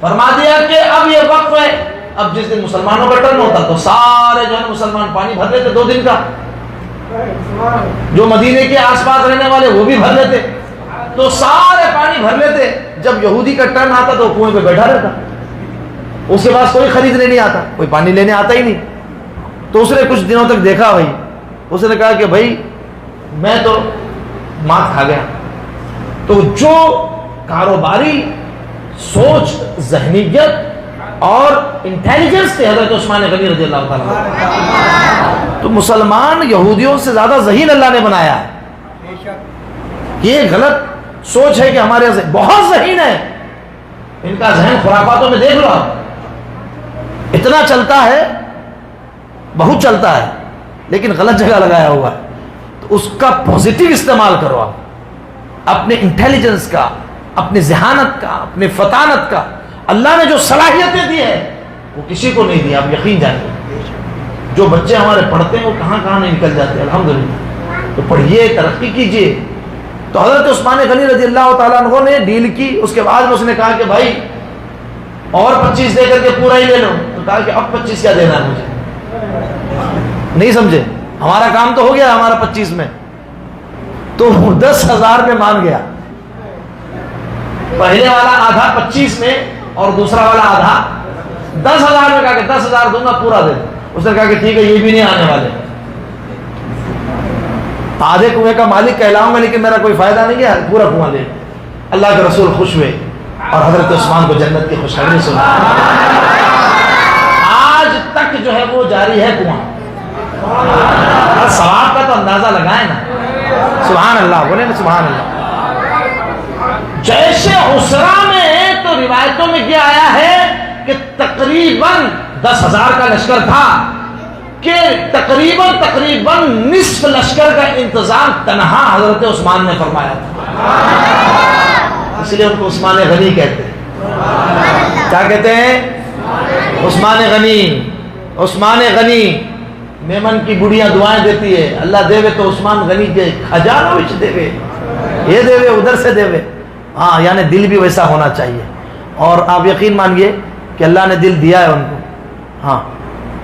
فرما دیا کہ اب یہ وقف ہے. اب جس دن مسلمانوں کا ٹرن ہوتا تو سارے جو ہے مسلمان پانی بھر لیتے 2 دن کا. جو مدینے کے آس پاس رہنے والے وہ بھی بھر لیتے, تو سارے پانی بھر لیتے. جب یہودی کا ٹرن آتا تو کنویں پہ بیٹھا رہتا, اس کے پاس کوئی خریدنے نہیں آتا, کوئی پانی لینے آتا ہی نہیں. تو اس نے کچھ دنوں تک دیکھا بھائی, اس نے کہا کہ بھائی میں تو مات کھا گیا. تو جو کاروباری سوچ, ذہنیت اور انٹیلیجنس تھے حضرت عثمان غنی رضی اللہ تعالیٰ, تو مسلمان یہودیوں سے زیادہ ذہین اللہ نے بنایا ہے. یہ غلط سوچ ہے کہ ہمارے بہت ذہین ہے, ان کا ذہن خرافاتوں میں دیکھ لو, اتنا چلتا ہے, بہت چلتا ہے, لیکن غلط جگہ لگایا ہوا ہے. تو اس کا پوزیٹیو استعمال کرو آپ, اپنے انٹیلیجنس کا, اپنے ذہانت کا, اپنے فطانت کا. اللہ نے جو صلاحیتیں دی ہے وہ کسی کو نہیں دی, آپ یقین جانیے. جو بچے ہمارے پڑھتے ہیں وہ کہاں کہاں نہیں نکل جاتے ہیں الحمدللہ. تو پڑھیے, ترقی کیجیے. تو حضرت عثمان غنی رضی اللہ تعالیٰ عنہ نے ڈیل کی. اس کے بعد میں اس نے کہا کہ بھائی اور 25 دے کر کے پورا ہی لے لو. تو کہا کہ اب 25 کیا دینا ہے مجھے, نہیں سمجھے, ہمارا کام تو ہو گیا ہمارا 25 میں. تو 10,000 میں مان گیا. پہلے والا آدھا 25 میں اور دوسرا والا آدھا 10,000 میں. کہا کہ 10,000 دوں گا, پورا دے. اس نے کہا کہ ٹھیک ہے یہ بھی نہیں آنے والے, آدھے کنویں کا مالک کہلاؤں گا لیکن میرا کوئی فائدہ نہیں ہے, پورا کنواں دے. اللہ کے رسول خوش ہوئے اور حضرت عثمان کو جنت کی خوشخبری سنا. آج تک جو ہے وہ جاری ہے کنواں. ثواب کا تو اندازہ لگائیں نا, سبحان اللہ بولے نا, سبحان اللہ. جیش عسرا میں تو روایتوں میں یہ آیا ہے کہ تقریباً 10,000 کا لشکر تھا, کہ تقریباً نصف لشکر کا انتظام تنہا حضرت عثمان نے فرمایا تھا. اس لیے ان کو عثمان غنی کہتے ہیں. کیا کہتے ہیں؟ عثمان غنی. عثمان غنی. میمن کی بڑیاں دعائیں دیتی ہے, اللہ دے وے تو عثمان غنی کے خزانوں وچ دے وے, یہ دے وے ادھر سے دے وے. ہاں یعنی دل بھی ویسا ہونا چاہیے. اور آپ یقین مانیے کہ اللہ نے دل دیا ہے ان کو. ہاں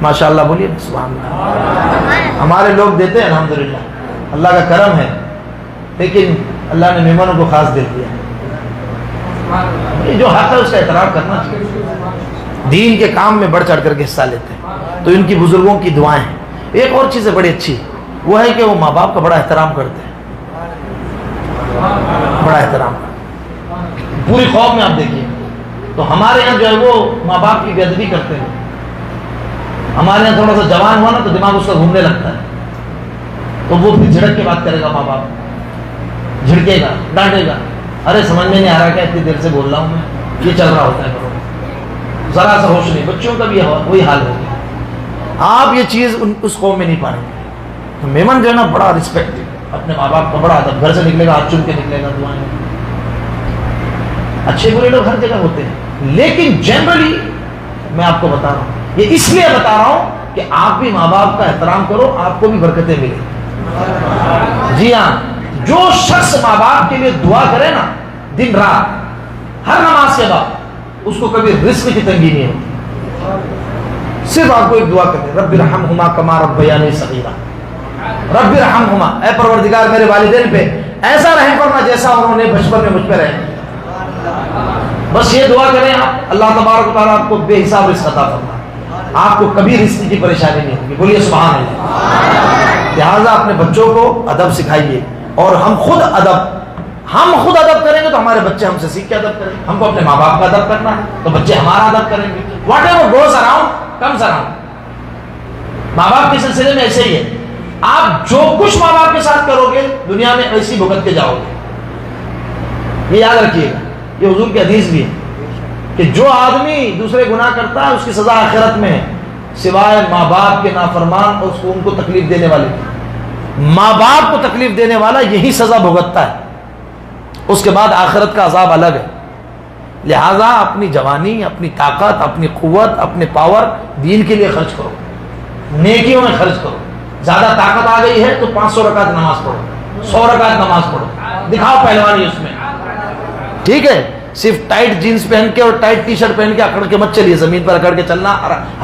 ماشاء اللہ بولیے سبحان اللہ. ہمارے لوگ دیتے ہیں الحمدللہ, اللہ کا کرم ہے, لیکن اللہ نے میمنوں کو خاص دل دیا. یہ جو حق ہے اس کا احترام کرنا چاہیے. دین کے کام میں بڑھ چڑھ کر کے حصہ لیتے ہیں, تو ان کی بزرگوں کی دعائیں ہیں. ایک اور چیز ہے بڑی اچھی, وہ ہے کہ وہ ماں باپ کا بڑا احترام کرتے ہیں, بڑا احترام. پوری قوم میں آپ دیکھیے, تو ہمارے یہاں جو ہے وہ ماں باپ کی بے ادبی کرتے ہیں. ہمارے یہاں تھوڑا سا جوان ہوا نا تو دماغ اس کا گھومنے لگتا ہے, تو وہ پھر جھڑک کے بات کرے گا. ماں باپ جھڑکے گا, ڈانٹے گا, ارے سمجھ میں نہیں آ رہا کہ اتنی دیر سے بول رہا ہوں میں, یہ چل رہا ہوتا ہے. ذرا سا ہوش نہیں. بچوں کا بھی وہی حال ہوگا. آپ یہ چیز اس قوم میں نہیں پائیں گے. تو میمن جو ہے نا بڑا رسپیکٹ, اپنے ماں باپ کا بڑا ادب. گھر سے نکلے گا ہاتھ چوم کے نکلے گا, دعائیں. اچھے برے لوگ ہر جگہ ہوتے ہیں, لیکن جنرلی میں آپ کو بتا رہا ہوں, یہ اس لیے بتا رہا ہوں کہ آپ بھی ماں باپ کا احترام کرو، آپ کو بھی برکتیں ملیں۔ جی ہاں، جو شخص ماں باپ کے لیے دعا کرے نا دن رات ہر نماز کے بعد، اس کو کبھی رزق کی تنگی نہیں ہوتی۔ صرف آپ کو ایک دعا کرتے، رب ارحمہما کما ربیانی صغیرا، رب ارحمہما، اے پروردگار میرے والدین پہ ایسا رحم فرما جیسا انہوں نے بچپن میں مجھ پہ رحم۔ بس یہ دعا کریں آپ، اللہ تبارک و تعالیٰ آپ کو بے حساب رزق عطا فرمائے، آپ کو کبھی رزق کی پریشانی نہیں ہوگی۔ بولیے سبحان اللہ۔ لہٰذا اپنے بچوں کو ادب سکھائیے، اور ہم خود ادب کریں گے تو ہمارے بچے ہم سے سیکھ کے ادب کریں گے۔ ہم کو اپنے ماں باپ کا ادب کرنا ہے تو بچے ہمارا ادب کریں گے۔ What ever goes around comes around. ماں باپ کے سلسلے میں ایسے ہی ہے، آپ جو کچھ ماں باپ کے ساتھ کرو گے دنیا میں ایسی بھگت کے جاؤ گے۔ یہ یاد رکھیے گا، یہ حضور کی حدیث بھی ہے کہ جو آدمی دوسرے گناہ کرتا ہے اس کی سزا آخرت میں ہے، سوائے ماں باپ کے نافرمان اور ان کو تکلیف دینے والے۔ ماں باپ کو تکلیف دینے والا یہی سزا بھگتتا ہے، اس کے بعد آخرت کا عذاب الگ ہے۔ لہذا اپنی جوانی، اپنی طاقت، اپنی قوت، اپنے پاور دین کے لیے خرچ کرو، نیکیوں میں خرچ کرو۔ زیادہ طاقت آ گئی ہے تو 500 رکعت نماز پڑھو، 100 رکعت نماز پڑھو، دکھاؤ پہلوانی اس میں، ٹھیک ہے؟ صرف ٹائٹ جینز پہن کے اور ٹائٹ ٹی شرٹ پہن کے اکڑ کے مت چلیے، زمین پر اکڑ کے چلنا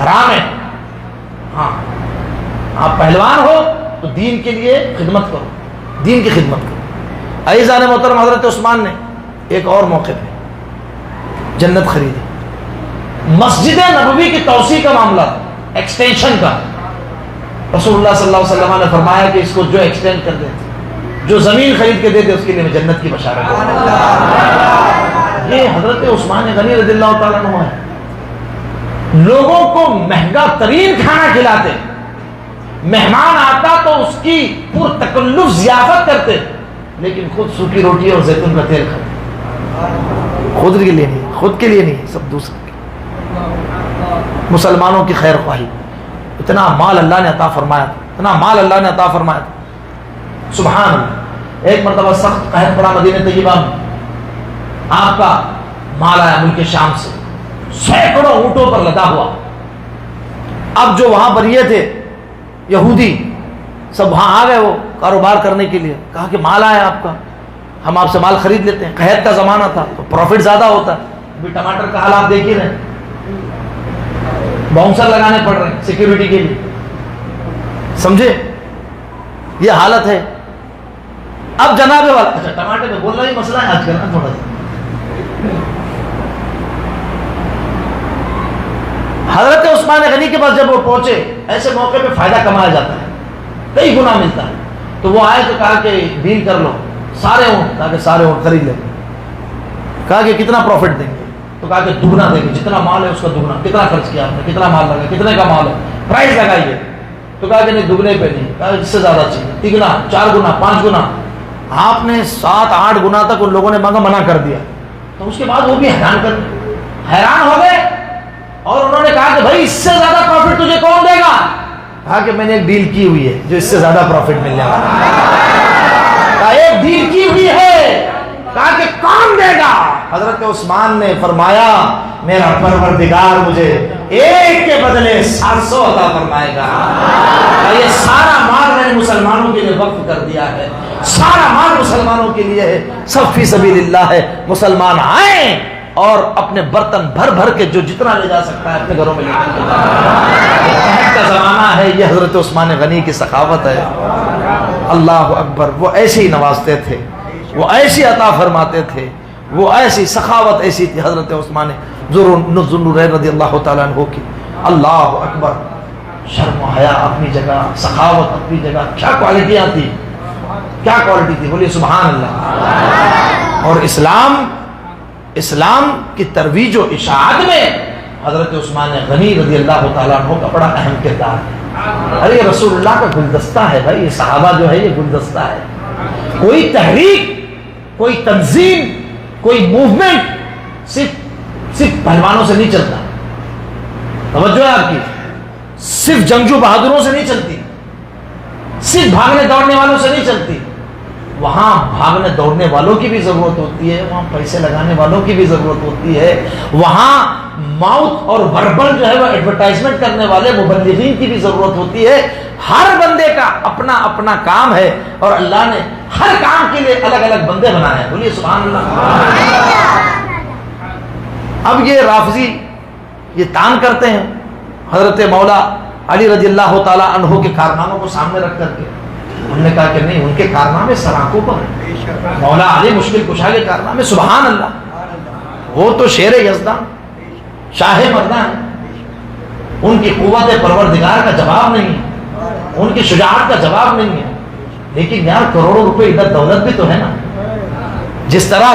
حرام ہے۔ ہاں، آپ پہلوان ہو تو دین کے لیے خدمت کرو، دین کی خدمت کرو۔ عزیزان محترم، حضرت عثمان نے ایک اور موقع پہ جنت خریدی، مسجد نبوی کی توسیع کا معاملہ، ایکسٹینشن کا۔ رسول اللہ صلی اللہ علیہ وسلم نے فرمایا کہ اس کو جو ایکسٹینڈ کر دے، جو زمین خرید کے دے دے، اس کے لیے میں جنت کی بشارت دوں۔ یہ حضرت عثمان غنی رضی اللہ تعالیٰ عنہ ہے، لوگوں کو مہنگا ترین کھانا کھلاتے، مہمان آتا تو اس کی پر تکلف ضیافت کرتے، لیکن خود سوکھی روٹی اور زیتون کا تیل کھاتے، خود کے لیے نہیں، خود کے لیے نہیں، سب دوسرے کے۔ مسلمانوں کی خیر خواہی، اتنا مال اللہ نے عطا فرمایا تھا، اتنا مال اللہ نے عطا فرمایا تھا، سبحان اللہ۔ ایک مرتبہ سخت قحط پڑا مدینہ طیبہ میں، آپ کا مال آیا ملک شام سے، سینکڑوں اونٹوں پر لدا ہوا۔ اب جو وہاں پر یہ تھے یہودی سب وہاں آ گئے، وہ کاروبار کرنے کے لیے، کہا کہ مال آیا آپ کا، ہم آپ سے مال خرید لیتے ہیں۔ قحط کا زمانہ تھا تو پروفٹ زیادہ ہوتا ہے۔ ابھی ٹماٹر کا حال آپ دیکھ ہی رہے، باؤنسر لگانے پڑ رہے ہیں سیکیورٹی کے لیے، سمجھے؟ یہ حالت ہے۔ اب جناب والا، اچھا ٹماٹر میں بول رہا ہی مسئلہ ہے آج کل نا تھوڑا سا۔ حضرت عثمان غنی کے پاس جب وہ پہنچے، ایسے موقع پہ فائدہ کمایا جاتا ہے، کئی گنا ملتا ہے، تو وہ آئے تو کہا کہ ڈیل کر لو، سارے اونٹ، کہا کہ سارے اونٹ خرید لیں۔ کہا کہ کتنا پروفٹ دیں گے؟ تو کہا کہ دگنا دیں گے، جتنا مال ہے اس کا دگنا۔ کتنا خرچ کیا آپ نے؟ کتنا مال لگا؟ کتنے کا مال ہے؟ پرائز لگائیے۔ تو کہا کہ نہیں، دگنے پہ نہیں، کہا اس سے زیادہ چاہیے، 3 گنا، 4 گنا، 5 گنا۔ آپ نے 7-8 گنا تک ان لوگوں نے مانگا، منع کر دیا۔ تو اس کے بعد وہ بھی حیران ہو گئے، اور انہوں نے کہا کہ بھائی اس سے زیادہ پروفٹ تجھے کون دے گا؟ کہا کہ میں نے ایک ڈیل کی ہوئی ہے جو اس سے زیادہ پروفٹ مل جائے گا۔ کہا ایک ڈیل کی ہوئی ہے، کہا کہ کون دے گا؟ حضرت عثمان نے فرمایا میرا پروردگار مجھے ایک کے بدلے 700 عطا فرمائے گا۔ یہ سارا مال میں نے مسلمانوں کے لیے وقف کر دیا ہے، سارا مال مسلمانوں کے لیے ہے، سب فی سبیل اللہ ہے۔ مسلمان آئیں اور اپنے برتن بھر بھر کے جو جتنا لے جا سکتا ہے اپنے گھروں میں لے کر کے جائیں۔ قحط کا زمانہ ہے، یہ حضرت عثمان غنی کی سخاوت ہے۔ اللہ اکبر، وہ ایسے ہی نوازتے تھے، وہ ایسی عطا فرماتے تھے، وہ ایسی سخاوت ایسی تھی حضرت عثمان ذوالنورین رضی اللہ تعالیٰ عنہ کی۔ اللہ اکبر، شرم و حیا اپنی جگہ، سخاوت اپنی جگہ، کیا کوالٹیاں تھی، کیا کوالٹی تھی، بولیے سبحان اللہ۔ اور اسلام کی ترویج و اشاعت میں حضرت عثمان غنی رضی اللہ تعالیٰ عنہ کا بڑا اہم کردار ہے۔ ارے یہ رسول اللہ کا گلدستہ ہے بھائی، یہ صحابہ جو ہے یہ گلدستہ ہے۔ کوئی تحریک، کوئی تنظیم، کوئی موومنٹ صرف پہلوانوں سے نہیں چلتا، توجہ ہے آپ کی، صرف جنگجو بہادروں سے نہیں چلتی، صرف بھاگنے دوڑنے والوں سے نہیں چلتی۔ وہاں بھاگنے دوڑنے والوں کی بھی ضرورت ہوتی ہے، وہاں پیسے لگانے والوں کی بھی ضرورت ہوتی ہے، وہاں ماؤتھ اور وربل جو ہے وہ ایڈورٹائزمنٹ کرنے والے مبلغین کی بھی ضرورت ہوتی ہے. ہر بندے کا اپنا اپنا کام ہے اور اللہ نے ہر کام کے لیے الگ الگ بندے بنائے ہیں. بولیے سبحان اللہ. اب یہ رافضی یہ تان کرتے ہیں حضرت مولا علی رضی اللہ تعالی عنہ کے کارناموں کو سامنے رکھ کر کے. ہم نے کہا کہ نہیں، ان کے کارنامے سراکوں پر ہیں. مولا علی مشکل کشا کے کارنامے سبحان اللہ، وہ تو شیر یزدان شاہ مردہ ہے. ان کی قوت پروردگار کا جواب نہیں ہے، ان کی شجاعت کا جواب نہیں ہے. لیکن یار کروڑوں روپے ادھر دولت بھی تو ہے نا. جس طرح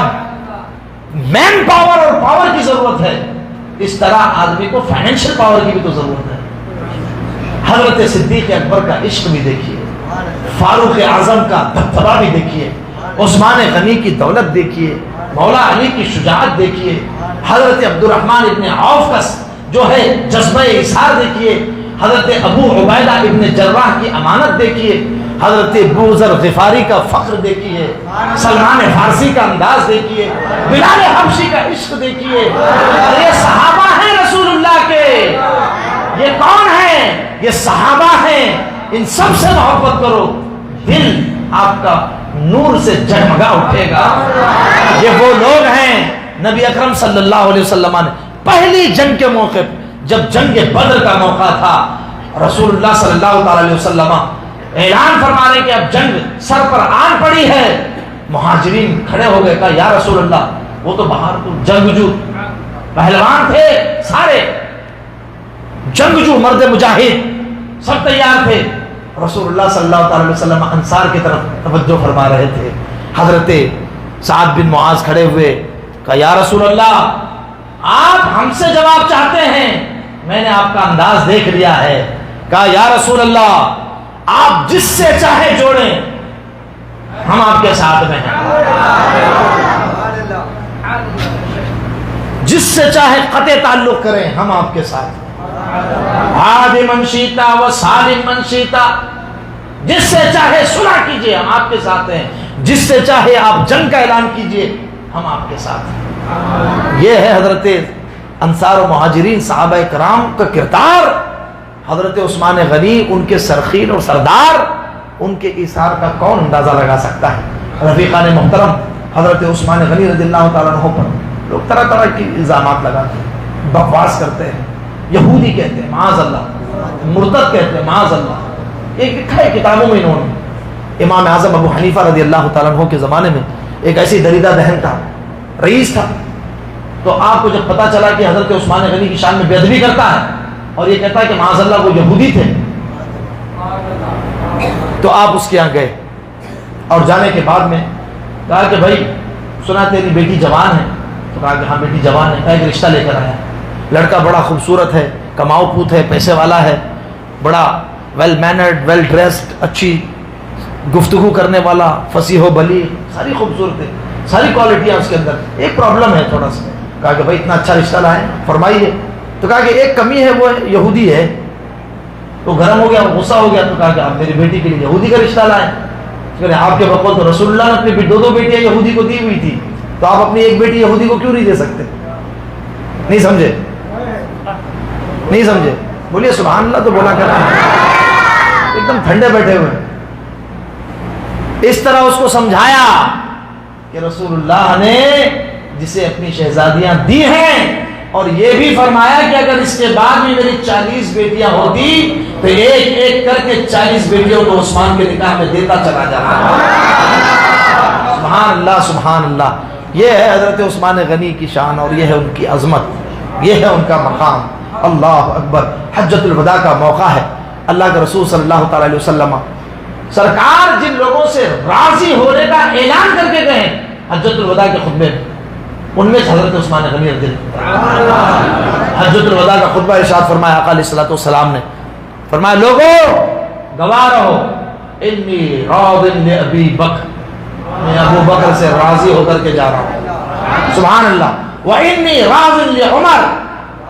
مین پاور اور پاور کی ضرورت ہے، اس طرح آدمی کو فائنینشیل پاور کی بھی تو ضرورت ہے. حضرت صدیق اکبر کا عشق بھی دیکھیے، فاروق اعظم کا دبدبہ بھی دیکھیے، عثمان غنی کی دولت دیکھیے، مولا علی کی شجاعت دیکھیے، حضرت عبد الرحمن ابن عوف کا جو ہے جذبہ اثار دیکھیے، حضرت ابو عبیدہ ابن جراح کی امانت دیکھیے، حضرت ابو ذر غفاری کا فخر دیکھیے، سلمان فارسی کا انداز دیکھیے، بلال حبشی کا عشق دیکھیے. یہ صحابہ ہیں رسول اللہ کے. یہ کون ہیں؟ یہ صحابہ ہیں. ان سب سے محبت کرو، دل آپ کا نور سے جگمگا اٹھے گا. یہ وہ لوگ ہیں. نبی اکرم صلی اللہ علیہ وسلم نے پہلی جنگ کے موقع جب جنگ بدر کا موقع تھا، رسول اللہ صلی اللہ تعالی علیہ وسلم اعلان فرمانے کہ اب جنگ سر پر آن پڑی ہے. مہاجرین کھڑے ہو گئے، کہا یا رسول اللہ، وہ تو باہر تو جنگجو پہلوان تھے، سارے جنگجو مرد مجاہد سب تیار تھے. رسول اللہ صلی اللہ تعالی وسلم انصار کی طرف توجہ فرما رہے تھے. حضرت سعد بن معاذ کھڑے ہوئے، کہا یا رسول اللہ، آپ ہم سے جواب چاہتے ہیں، میں نے آپ کا انداز دیکھ لیا ہے. کہا یا رسول اللہ، آپ جس سے چاہے جوڑیں، ہم آپ کے ساتھ میں ہیں. جس سے چاہے قطع تعلق کریں، ہم آپ کے ساتھ ہیں. عاد من شیتا و سالم من شیتا، جس سے چاہے صلح کیجئے، ہم آپ کے ساتھ ہیں. جس سے چاہے آپ جنگ کا اعلان کیجئے، ہم آپ کے ساتھ ہیں. یہ ہے حضرت انصار و مہاجرین صحابہ کرام کا کردار. حضرت عثمان غنی ان کے سرخیل اور سردار، ان کے ایثار کا کون اندازہ لگا سکتا ہے. رفیقان محترم، حضرت عثمان غنی رضی اللہ تعالیٰ عنہ پر لوگ طرح طرح کی الزامات لگاتے ہیں، بکواس کرتے ہیں، یہودی کہتے ہیں معاذ اللہ، مرتد کہتے ہیں معاذ اللہ. ایک لکھا ہے کتابوں میں انہوں نے، امام اعظم ابو حنیفہ رضی اللہ تعالیٰ عنہ کے زمانے میں ایک ایسی دریدہ دہن تھا، رئیس تھا. تو آپ کو جب پتا چلا کہ حضرت عثمان غنی کی شان میں بے ادبی کرتا ہے اور یہ کہتا ہے کہ معاذ اللہ وہ یہودی تھے، تو آپ اس کے یہاں گئے اور جانے کے بعد میں کہا کہ بھائی سنا تیری بیٹی جوان ہے. تو کہا کہ ہاں بیٹی جوان ہے. کہا ایک رشتہ لے کر آیا. لڑکا بڑا خوبصورت ہے، کماؤ پوت ہے، پیسے والا ہے، بڑا ویل مینرڈ، ویل ڈریسڈ، اچھی گفتگو کرنے والا، فصیح و بلیغ، ساری خوبصورت ہے، ساری کوالٹیاں اس کے اندر. ایک پرابلم ہے تھوڑا سا. کہا کہ بھائی اتنا اچھا رشتہ لائے، فرمائیے. تو کہا کہ ایک کمی ہے، وہ یہودی ہے. تو گرم ہو گیا، غصہ ہو گیا. تو کہا کہ آپ میری بیٹی کے لیے یہودی کا رشتہ لائیں. آپ کے بقول تو رسول اللہ نے اپنی دو بیٹیاں یہودی کو دی ہوئی تھی، تو آپ اپنی ایک بیٹی یہودی کو کیوں نہیں دے سکتے؟ نہیں سمجھے؟ نہیں سمجھے؟ بولیے سبحان اللہ تو بولا کرا. ایک دم ٹھنڈے بیٹھے ہوئے. اس طرح اس کو سمجھایا کہ رسول اللہ نے جسے اپنی شہزادیاں دی ہیں، اور یہ بھی فرمایا کہ اگر اس کے بعد بھی میری 40 بیٹیاں ہوتی تو ایک ایک کر کے 40 بیٹیوں کو عثمان کے نکاح میں دیتا چلا جاتا. سبحان اللہ سبحان اللہ. یہ ہے حضرت عثمان غنی کی شان، اور یہ ہے ان کی عظمت، یہ ہے ان کا مقام. اللہ اکبر. حجۃ الوداع کا موقع ہے. اللہ کے رسول صلی اللہ تعالی علیہ وسلم سرکار جن لوگوں سے راضی ہونے کا اعلان کر کے گئے حجۃ الوداع کے خطبے میں، ان میں حضرت عثمان غنی رضی اللہ. حجۃ الوداع کا خطبہ ارشاد فرمایا آقا علیہ الصلوۃ والسلام نے، فرمایا لوگو گواہ رہو، انی راض لابی بکر، میں ابو بکر سے راضی ہو کر کے جا رہا ہوں. سبحان اللہ. وانی راض لعمر،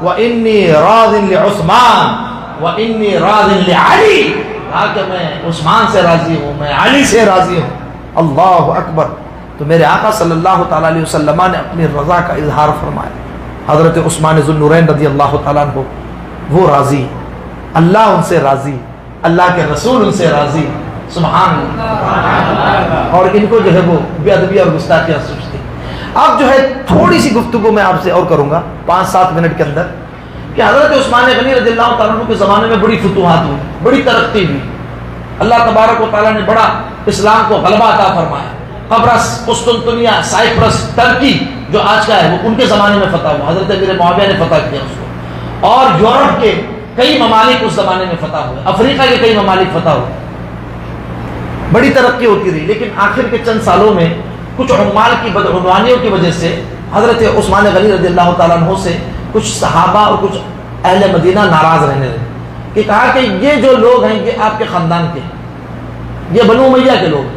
وانی راض لعثمان، وانی راض لعلی. کہا کہ میں عثمان سے راضی ہوں، میں علی سے راضی ہوں. اللہ اکبر. تو میرے آقا صلی اللہ تعالی علیہ وسلم نے اپنی رضا کا اظہار فرمایا. حضرت عثمان ذو النورین رضی اللہ تعالیٰ عنہ وہ راضی، اللہ ان سے راضی، اللہ کے رسول ان سے راضی، سبحان اللہ۔ اور ان کو جو ہے وہ بے ادبی اور گستاخیاں سوچتے۔ اب جو ہے تھوڑی سی گفتگو میں آپ سے اور کروں گا 5-7 منٹ کے اندر، کہ حضرت عثمان غنی رضی اللہ تعالیٰ عنہ کے زمانے میں بڑی فتوحات ہوئی، بڑی ترقی ہوئی، اللہ تبارک و تعالیٰ نے بڑا اسلام کو غلبہ عطا فرمایا۔ قبرص، قسطنطنیہ، سائپرس، ترکی جو آج کا ہے وہ ان کے زمانے میں فتح ہوا، حضرت امیر معاویہ نے فتح کیا اس کو، اور یورپ کے کئی ممالک اس زمانے میں فتح ہوئے، افریقہ کے کئی ممالک فتح ہوئے، بڑی ترقی ہوتی رہی۔ لیکن آخر کے چند سالوں میں کچھ عمال کی بدعنوانیوں کی وجہ سے حضرت عثمان غنی رضی اللہ تعالیٰ عنہ سے کچھ صحابہ اور کچھ اہل مدینہ ناراض رہنے لگے، کہ کہا کہ یہ جو لوگ ہیں یہ آپ کے خاندان کے ہیں، یہ بنو امیہ کے لوگ ہیں،